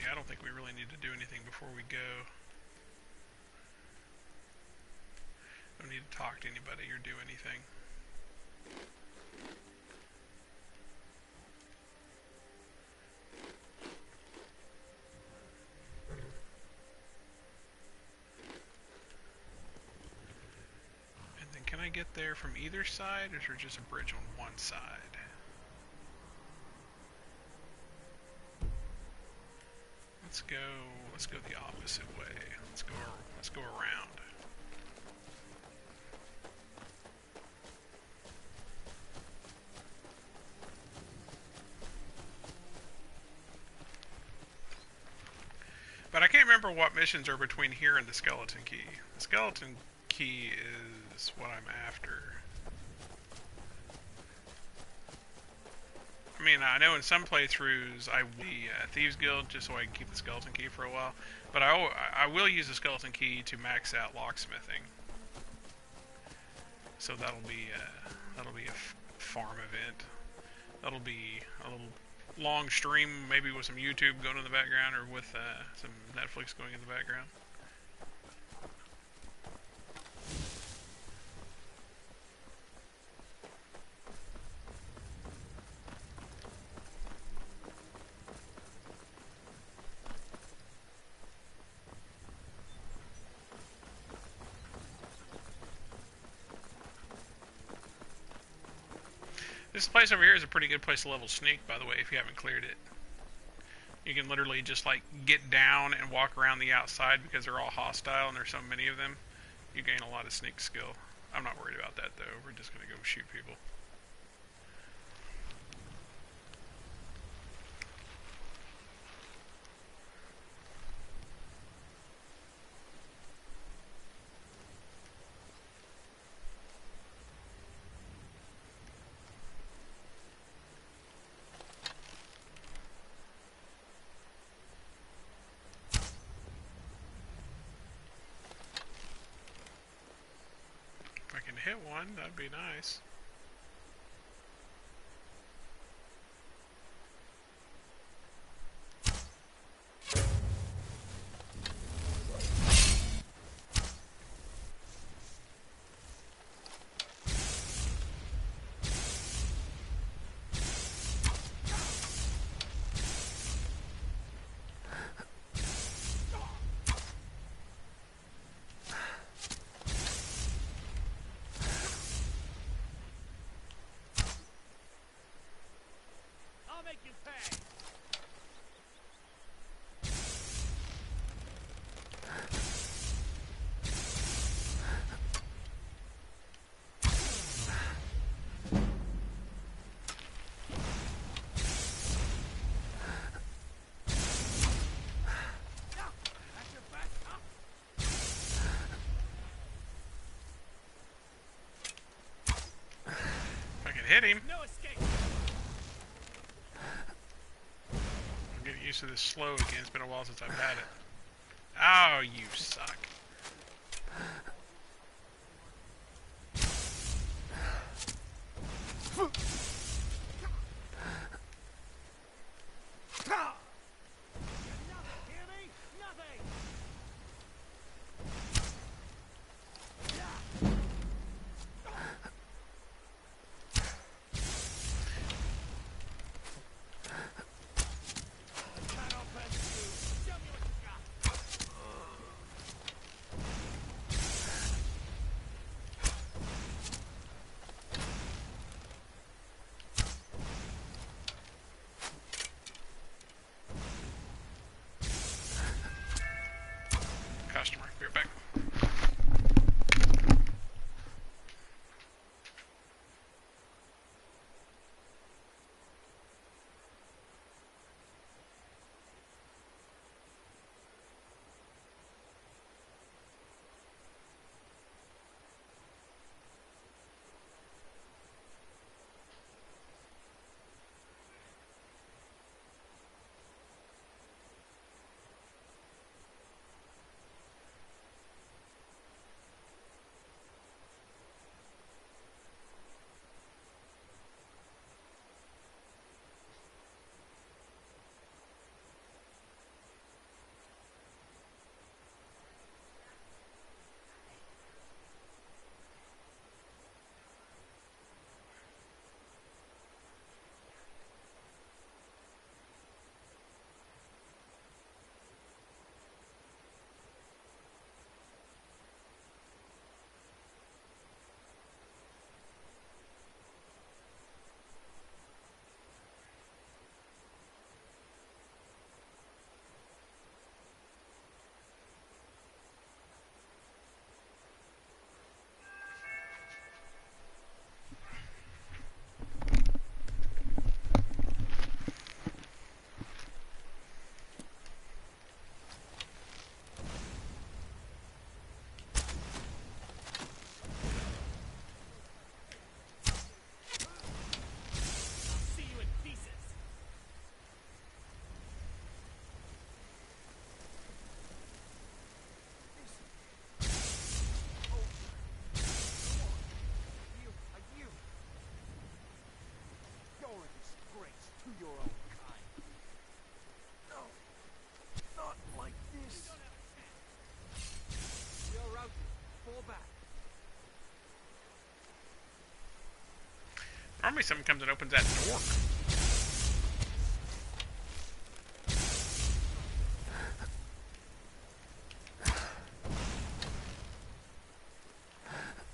I don't think we really need to do anything before we go. Don't need to talk to anybody or do anything. And then can I get there from either side, or is there just a bridge on one side? Let's go the opposite way. Let's go around. But I can't remember what missions are between here and the skeleton key. The skeleton key is what I'm after. I mean, I know in some playthroughs I will the Thieves Guild just so I can keep the skeleton key for a while, but I will use the skeleton key to max out locksmithing. So that'll be a farm event. That'll be a little long stream, maybe with some YouTube going in the background, or with some Netflix going in the background. This place over here is a pretty good place to level sneak, by the way, if you haven't cleared it. You can literally just like get down and walk around the outside because they're all hostile and there's so many of them. You gain a lot of sneak skill. I'm not worried about that though. We're just gonna go shoot people. If I can hit one, that'd be nice. I'll make you pay. If I can hit him. No escape. I'm getting used to this slow again. It's been a while since I've had it. Oh, you suck. Hear me? Nothing. Can't open you. Show me what you got. Customer, be right back. See you in pieces. You. You're a disgrace to your own kind. No, not like this. You're routed. Fall back. Normally someone comes and opens that door.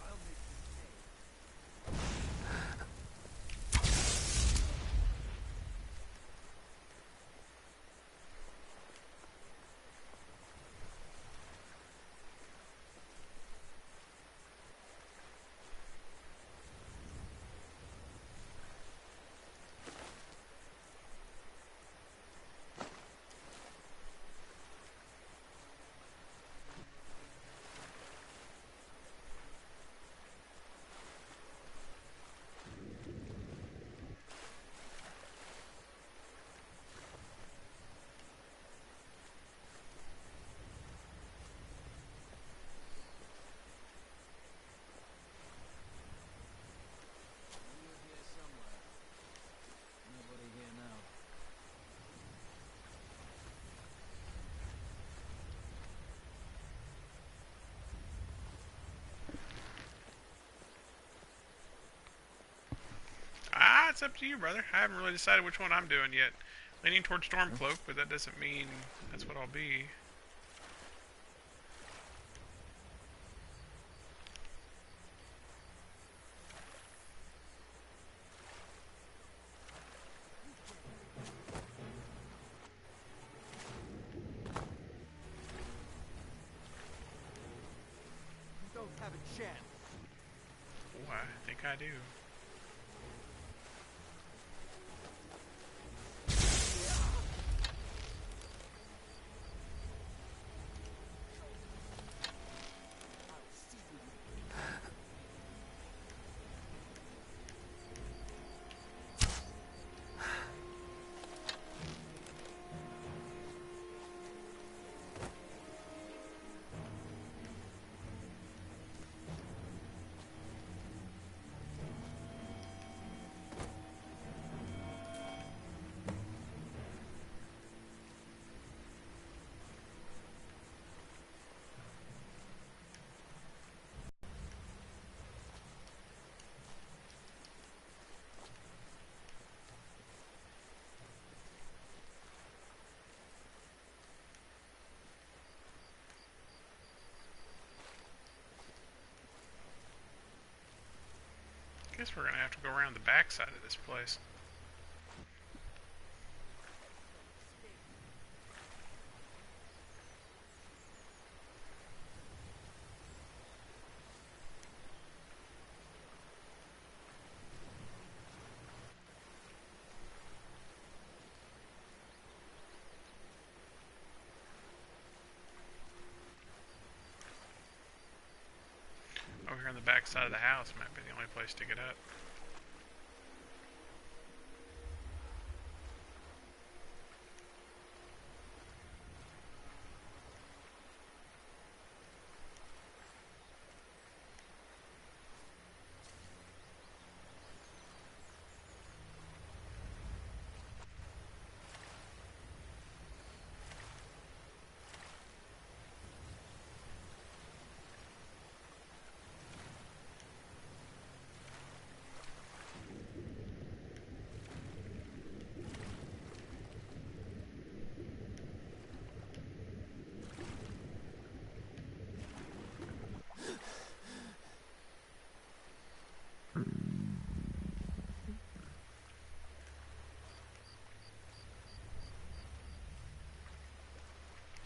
I'll make you pay. That's up to you, brother. I haven't really decided which one I'm doing yet. Leaning towards Stormcloak, but that doesn't mean that's what I'll be. You don't have a chance. Oh, I think I do. I'll see you. Guess we're gonna have to go around the back side of this place. Over here on the back side of the house might be the only place to get up.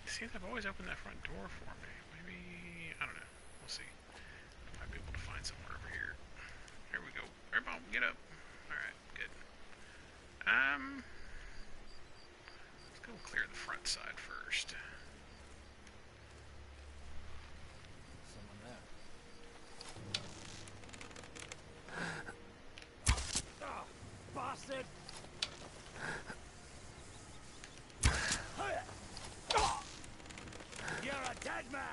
See, they've always opened that front door for me. Maybe, I don't know. We'll see. Might be able to find somewhere over here. Here we go. Everybody, get up. Alright, good. Let's go clear the front side first. Someone there. Ah, bastard! You're a dead man!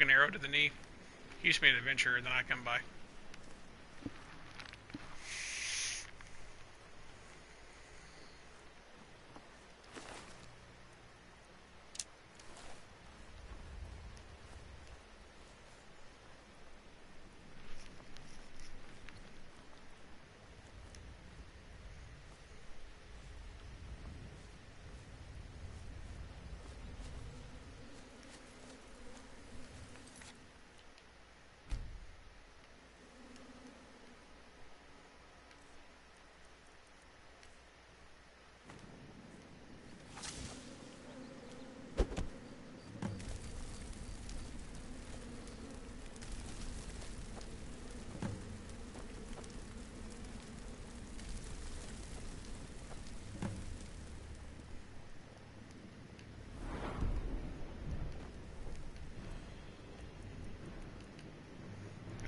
Took an arrow to the knee. He used to be an adventurer, and then I come by.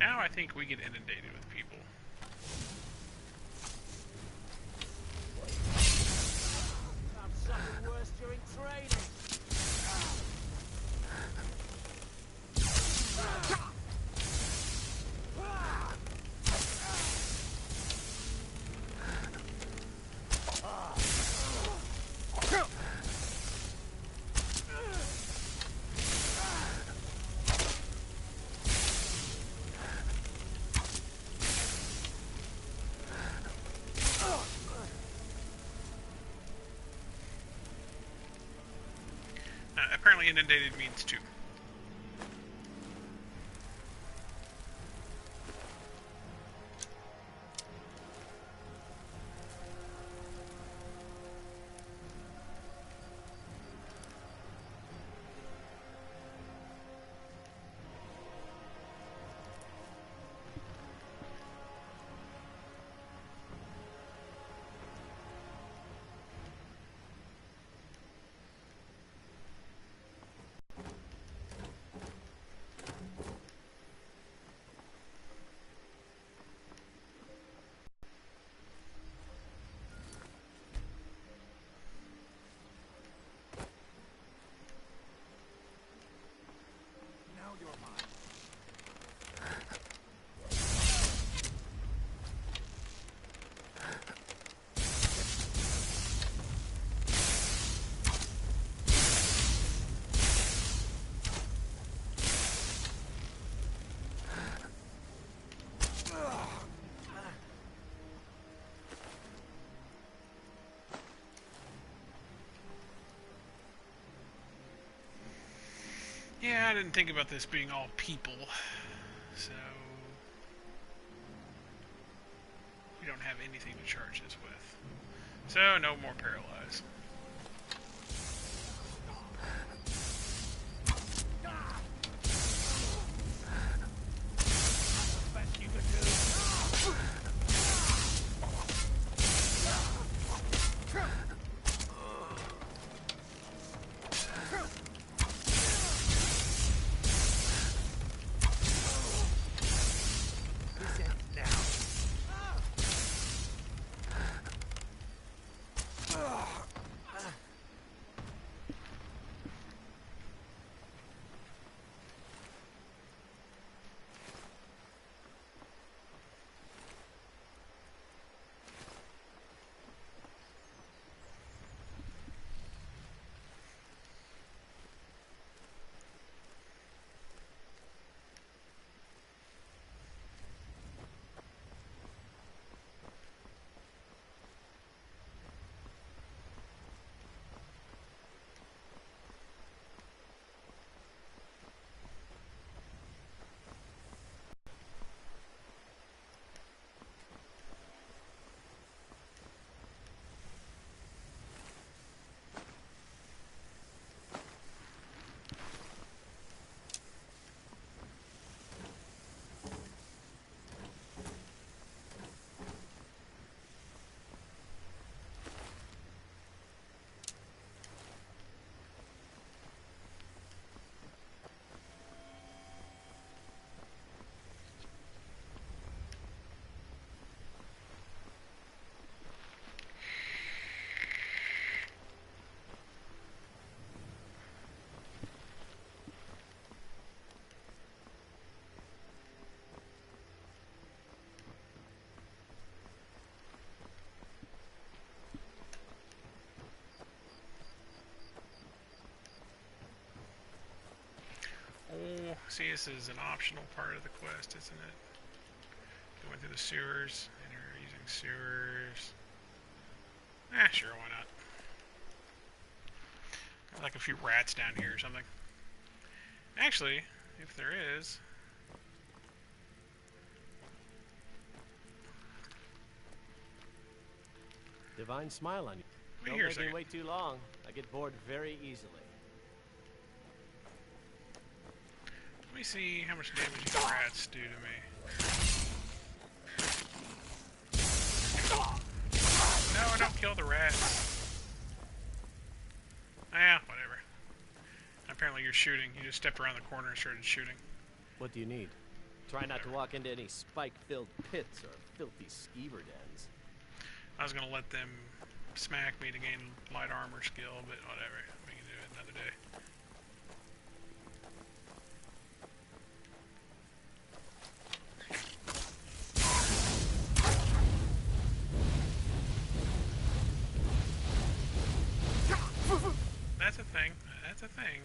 Now I think we get inundated with people. I've suffered worse during training. Apparently inundated means two. Now you're mine. Yeah, I didn't think about this being all people, so we don't have anything to charge this with. So no more paralyze. Best you could do. See, this is an optional part of the quest, isn't it? Going through the sewers. Enter using sewers. Sure, why not? Got like a few rats down here or something. Actually, if there is... Divine smile on you. Wait Don't here a make me second. wait too long. I get bored very easily. Let me see how much damage these rats do to me. No, don't kill the rats. Ah, whatever. Apparently you're shooting. You just stepped around the corner and started shooting. What do you need? Try not to walk into any spike-filled pits or filthy skeever dens. I was going to let them smack me to gain light armor skill, but whatever. We can do it another day. That's a thing. That's a thing.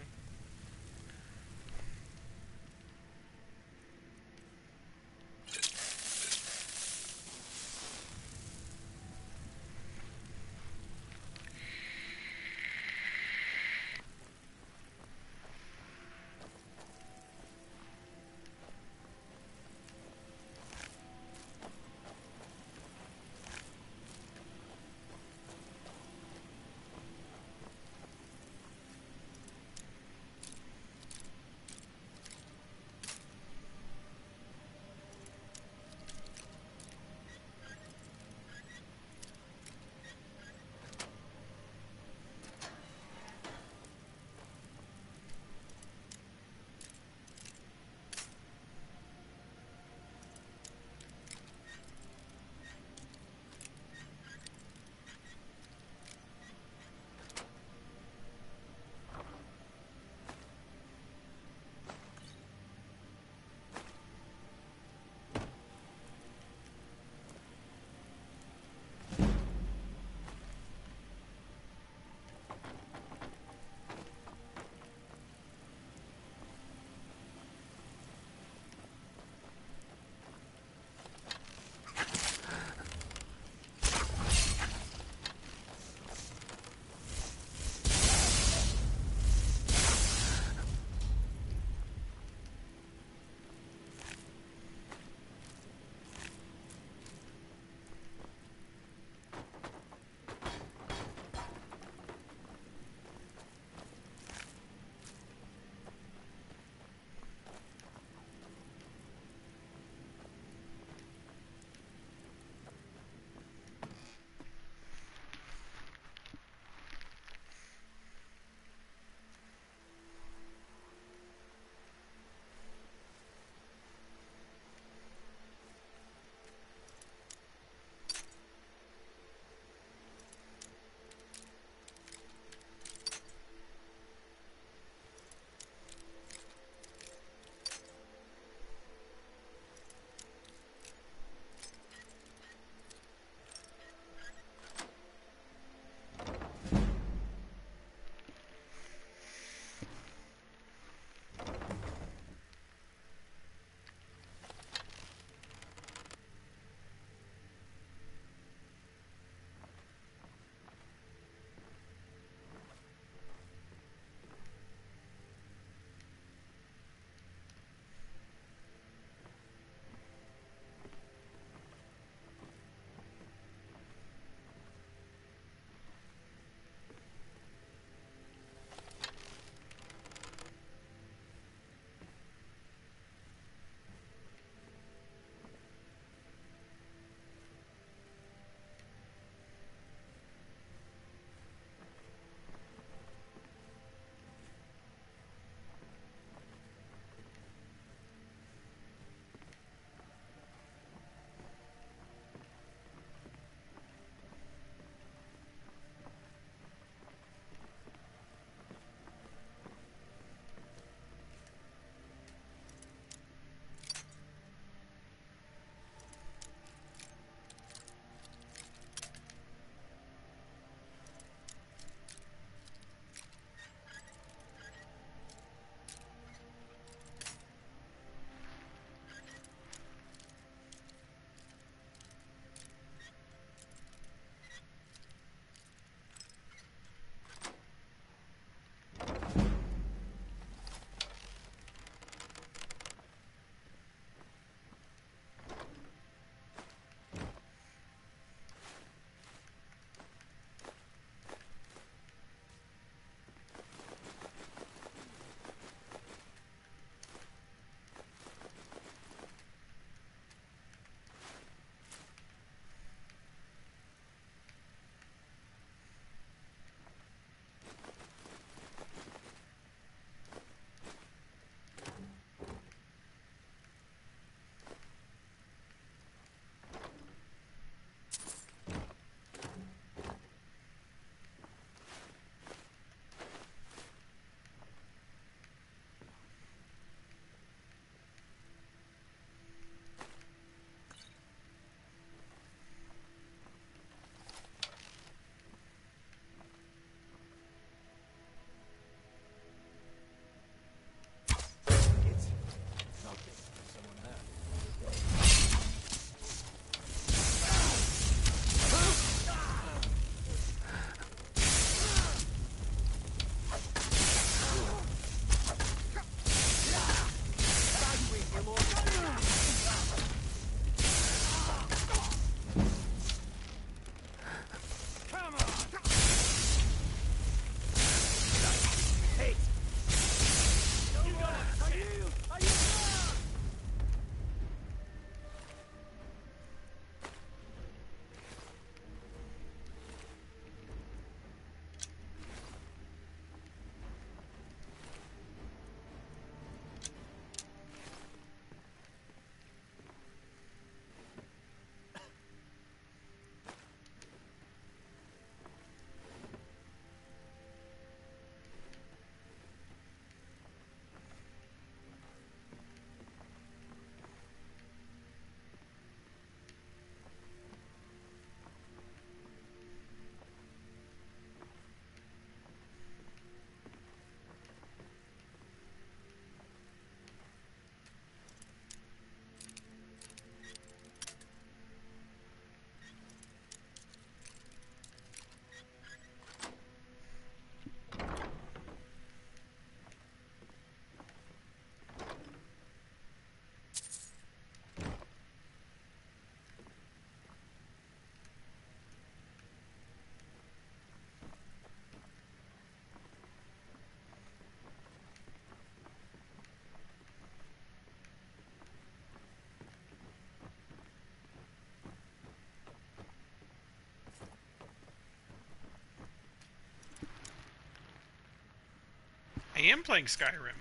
I am playing Skyrim.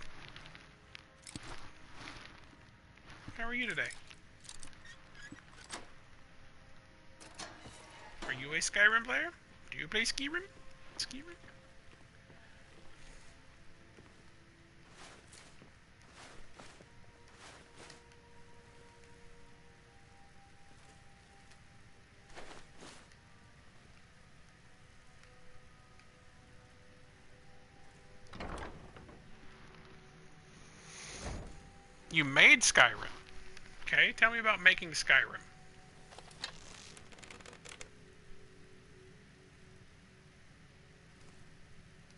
How are you today? Are you a Skyrim player? Do you play Skyrim? Skyrim? You made Skyrim. Okay, tell me about making Skyrim.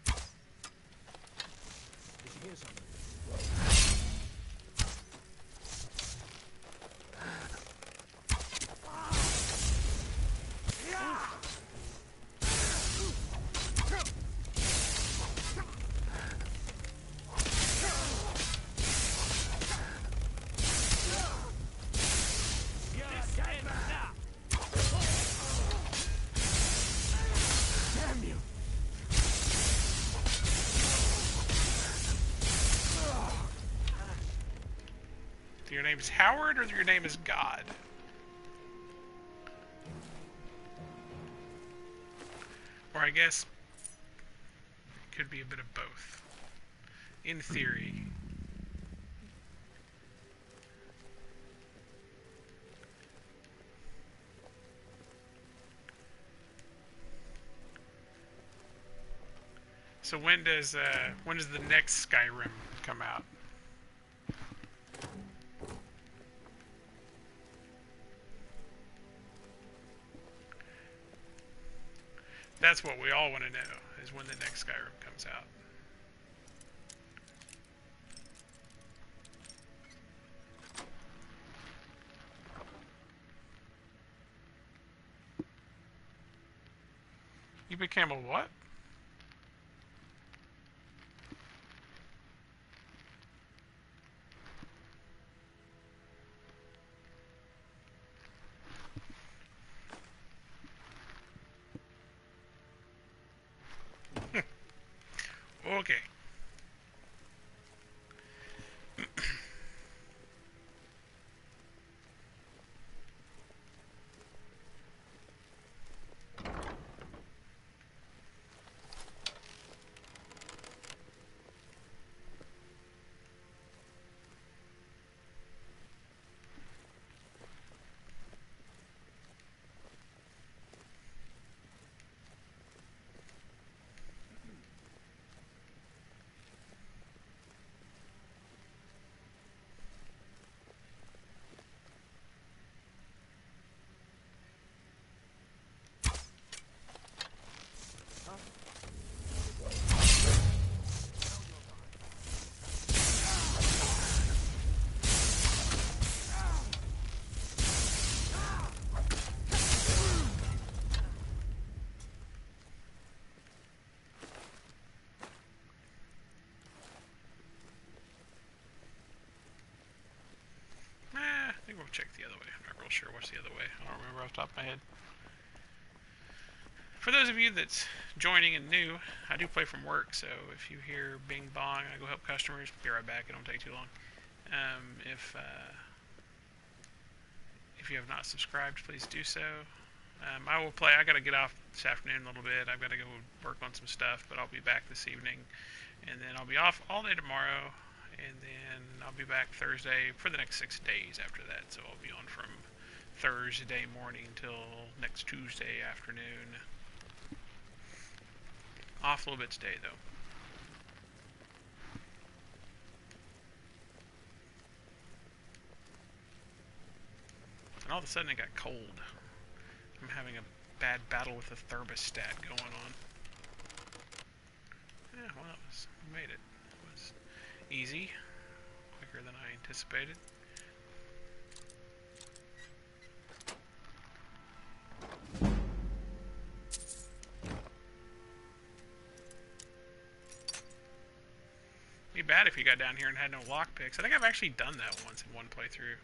Did you hear something? Damn you! Your name is Howard or your name is God? Or I guess it could be a bit of both. In theory. So when does the next Skyrim come out? That's what we all want to know, is when the next Skyrim comes out. You became a what? Okay. I think we'll check the other way. I'm not real sure what's the other way. I don't remember off the top of my head. For those of you that's joining and new, I do play from work, so if you hear bing bong, I go help customers. Be right back. It don't take too long. If you have not subscribed, please do so. I will play. I got to get off this afternoon a little bit. I've got to go work on some stuff, but I'll be back this evening, and then I'll be off all day tomorrow, and then I'll be back Thursday for the next 6 days after that. So I'll be on from Thursday morning till next Tuesday afternoon. Off a little bit today, though. And all of a sudden it got cold. I'm having a bad battle with the thermostat going on. Yeah, well, we made it. It was easy. Quicker than I anticipated. Be bad if you got down here and had no lockpicks. I think I've actually done that once in one playthrough.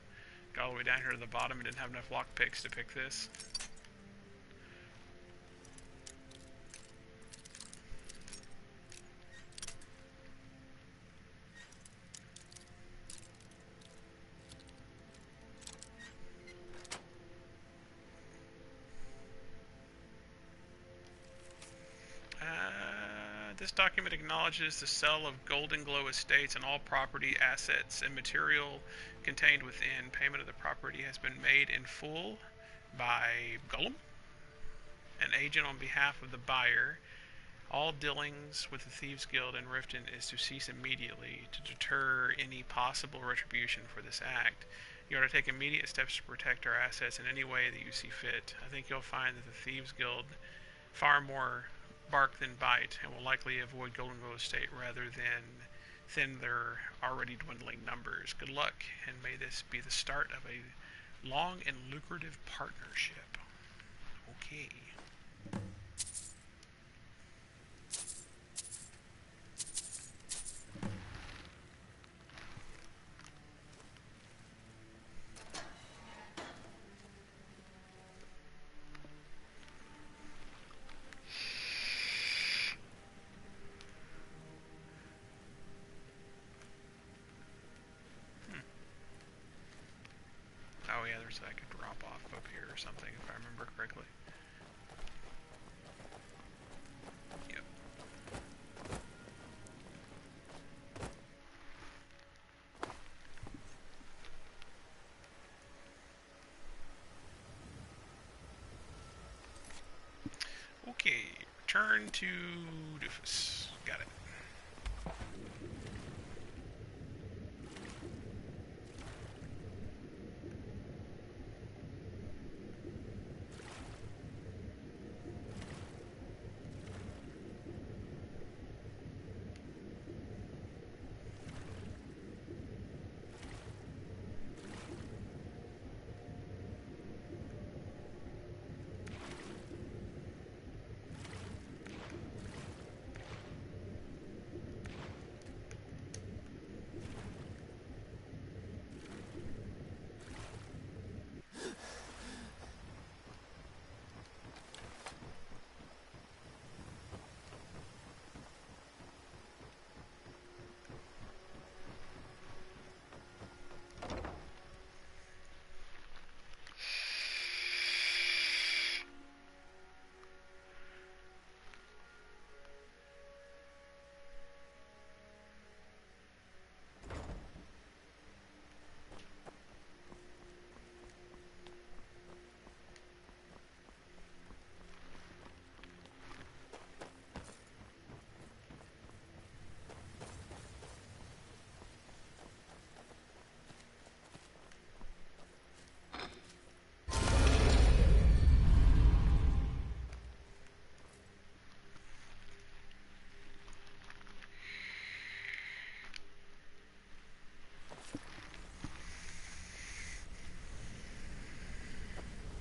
Got all the way down here to the bottom and didn't have enough lockpicks to pick this. This document acknowledges the sale of Golden Glow Estates and all property, assets, and material contained within. Payment of the property has been made in full by Gollum, an agent on behalf of the buyer. All dealings with the Thieves Guild in Riften is to cease immediately to deter any possible retribution for this act. You are to take immediate steps to protect our assets in any way that you see fit. I think you'll find that the Thieves Guild far more bark than bite, and will likely avoid Golden Glow Estate rather than thin their already dwindling numbers. Good luck, and may this be the start of a long and lucrative partnership. Okay. Oh yeah, there's like a drop off up here or something, if I remember correctly. Yep. Okay, return to Doofus. Got it.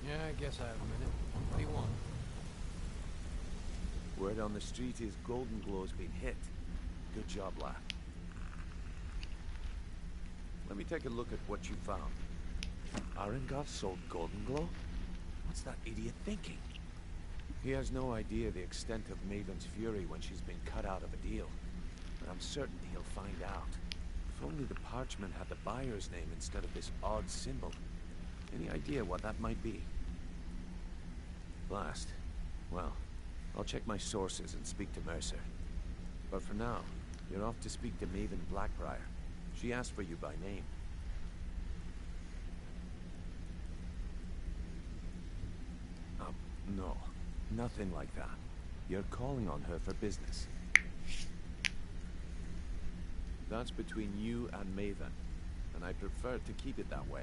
Yeah, I guess I have a minute. What do you want? Word on the street is Golden Glow's been hit. Good job, lad. Let me take a look at what you found. Arengoth sold Golden Glow? What's that idiot thinking? He has no idea the extent of Maven's fury when she's been cut out of a deal. But I'm certain he'll find out. If only the parchment had the buyer's name instead of this odd symbol. Any idea what that might be? Blast. Well, I'll check my sources and speak to Mercer. But for now, you're off to speak to Maven Blackbriar. She asked for you by name. No. Nothing like that. You're calling on her for business. That's between you and Maven, and I prefer to keep it that way.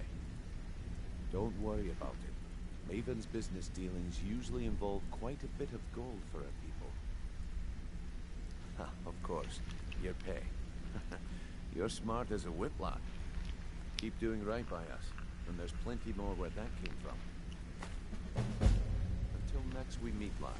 Don't worry about it. Maven's business dealings usually involve quite a bit of gold for her people. Ha, of course, your pay. You're smart as a whip, lad. Keep doing right by us, and there's plenty more where that came from. Until next we meet, lad.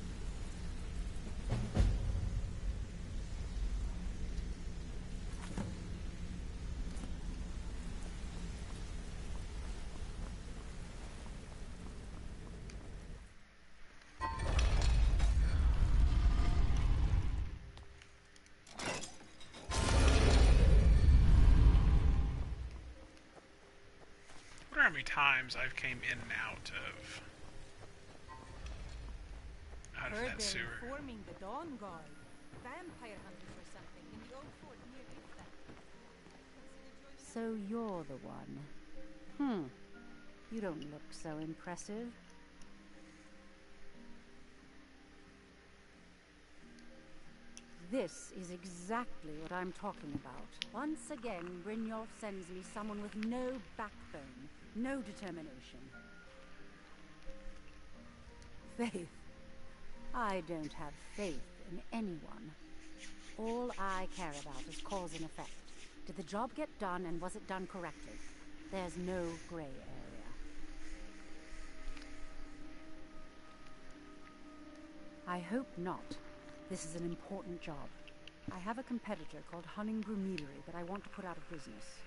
I wonder how many times I've came in and out of Heard that they're sewer. reforming the Dawn Guard. vampire hunters or something in the old fort near Ifta. So you're the one. You don't look so impressive. This is exactly what I'm talking about. Once again, Brynjolf sends me someone with no backbone, no determination. Faith. I don't have faith in anyone. All I care about is cause and effect. Did the job get done, and was it done correctly? There's no gray area. I hope not. This is an important job. I have a competitor called Hunningbrew Meadery that I want to put out of business.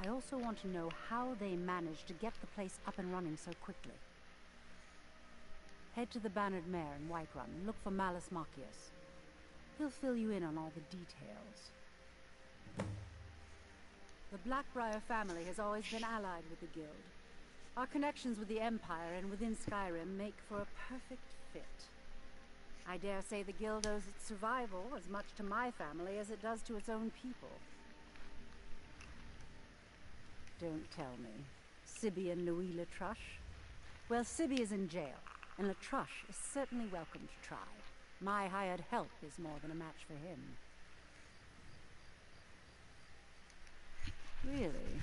I also want to know how they managed to get the place up and running so quickly. Head to the Bannered Mare in Whiterun and look for Malus Machius. He'll fill you in on all the details. The Blackbriar family has always been allied with the Guild. Our connections with the Empire and within Skyrim make for a perfect fit. I dare say the Guild owes its survival as much to my family as it does to its own people. Don't tell me. Sibby and Louis Latruche? Well, Sibby is in jail, and Latruche is certainly welcome to try. My hired help is more than a match for him. Really?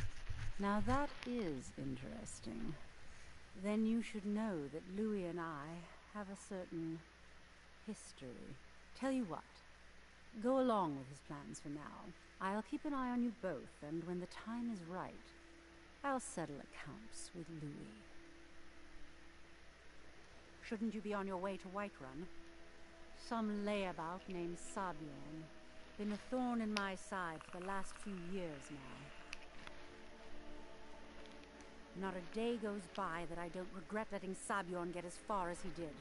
Now that is interesting. Then you should know that Louis and I have a certain history. Tell you what, go along with his plans for now. I'll keep an eye on you both, and when the time is right, I'll settle accounts with Louis. Shouldn't you be on your way to Whiterun? Some layabout named Sabiorn. Been a thorn in my side for the last few years now. Not a day goes by that I don't regret letting Sabiorn get as far as he did.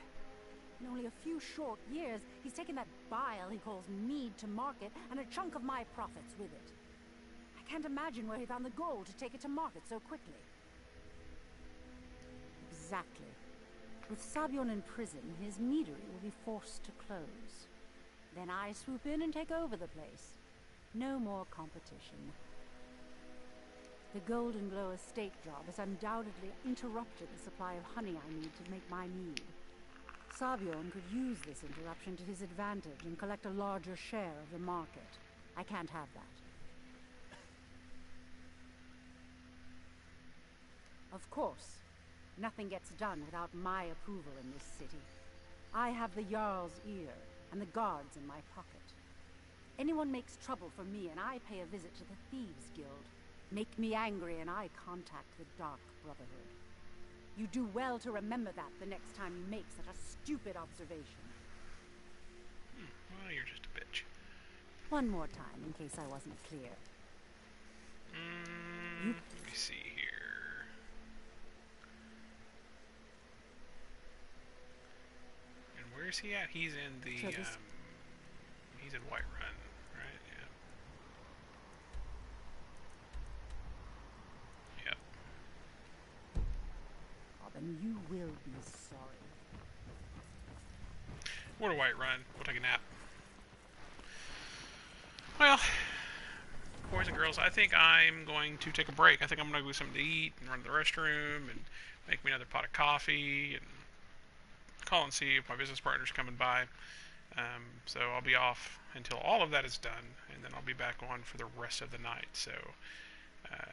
In only a few short years, he's taken that bile he calls mead to market, and a chunk of my profits with it. I can't imagine where he found the gold to take it to market so quickly. Exactly. With Sabiorn in prison, his meadery will be forced to close. Then I swoop in and take over the place. No more competition. The Golden Glow estate job has undoubtedly interrupted the supply of honey I need to make my mead. Sabiorn could use this interruption to his advantage and collect a larger share of the market. I can't have that. Of course, nothing gets done without my approval in this city. I have the Jarl's ear and the guards in my pocket. Anyone makes trouble for me and I pay a visit to the Thieves' Guild. Make me angry and I contact the Dark Brotherhood. You do well to remember that the next time you make such a stupid observation. Well, you're just a bitch. One more time, in case I wasn't clear. Let me see here. And where's he at? He's in the, he's in Whiterun, right? Yeah. Yep. Robin, you will be sorry. We're to Whiterun. We'll take a nap. Well, boys and girls, I think I'm going to take a break. I think I'm going to go get something to eat and run to the restroom and make me another pot of coffee and call and see if my business partner's coming by. So I'll be off until all of that is done, and then I'll be back on for the rest of the night. So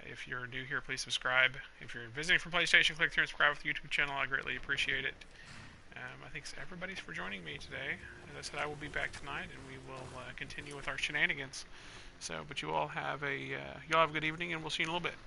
if you're new here, please subscribe. If you're visiting from PlayStation, click through and subscribe with the YouTube channel. I greatly appreciate it. I think everybody's for joining me today. As I said, I will be back tonight, and we will continue with our shenanigans. So, but you all have a good evening, and we'll see you in a little bit.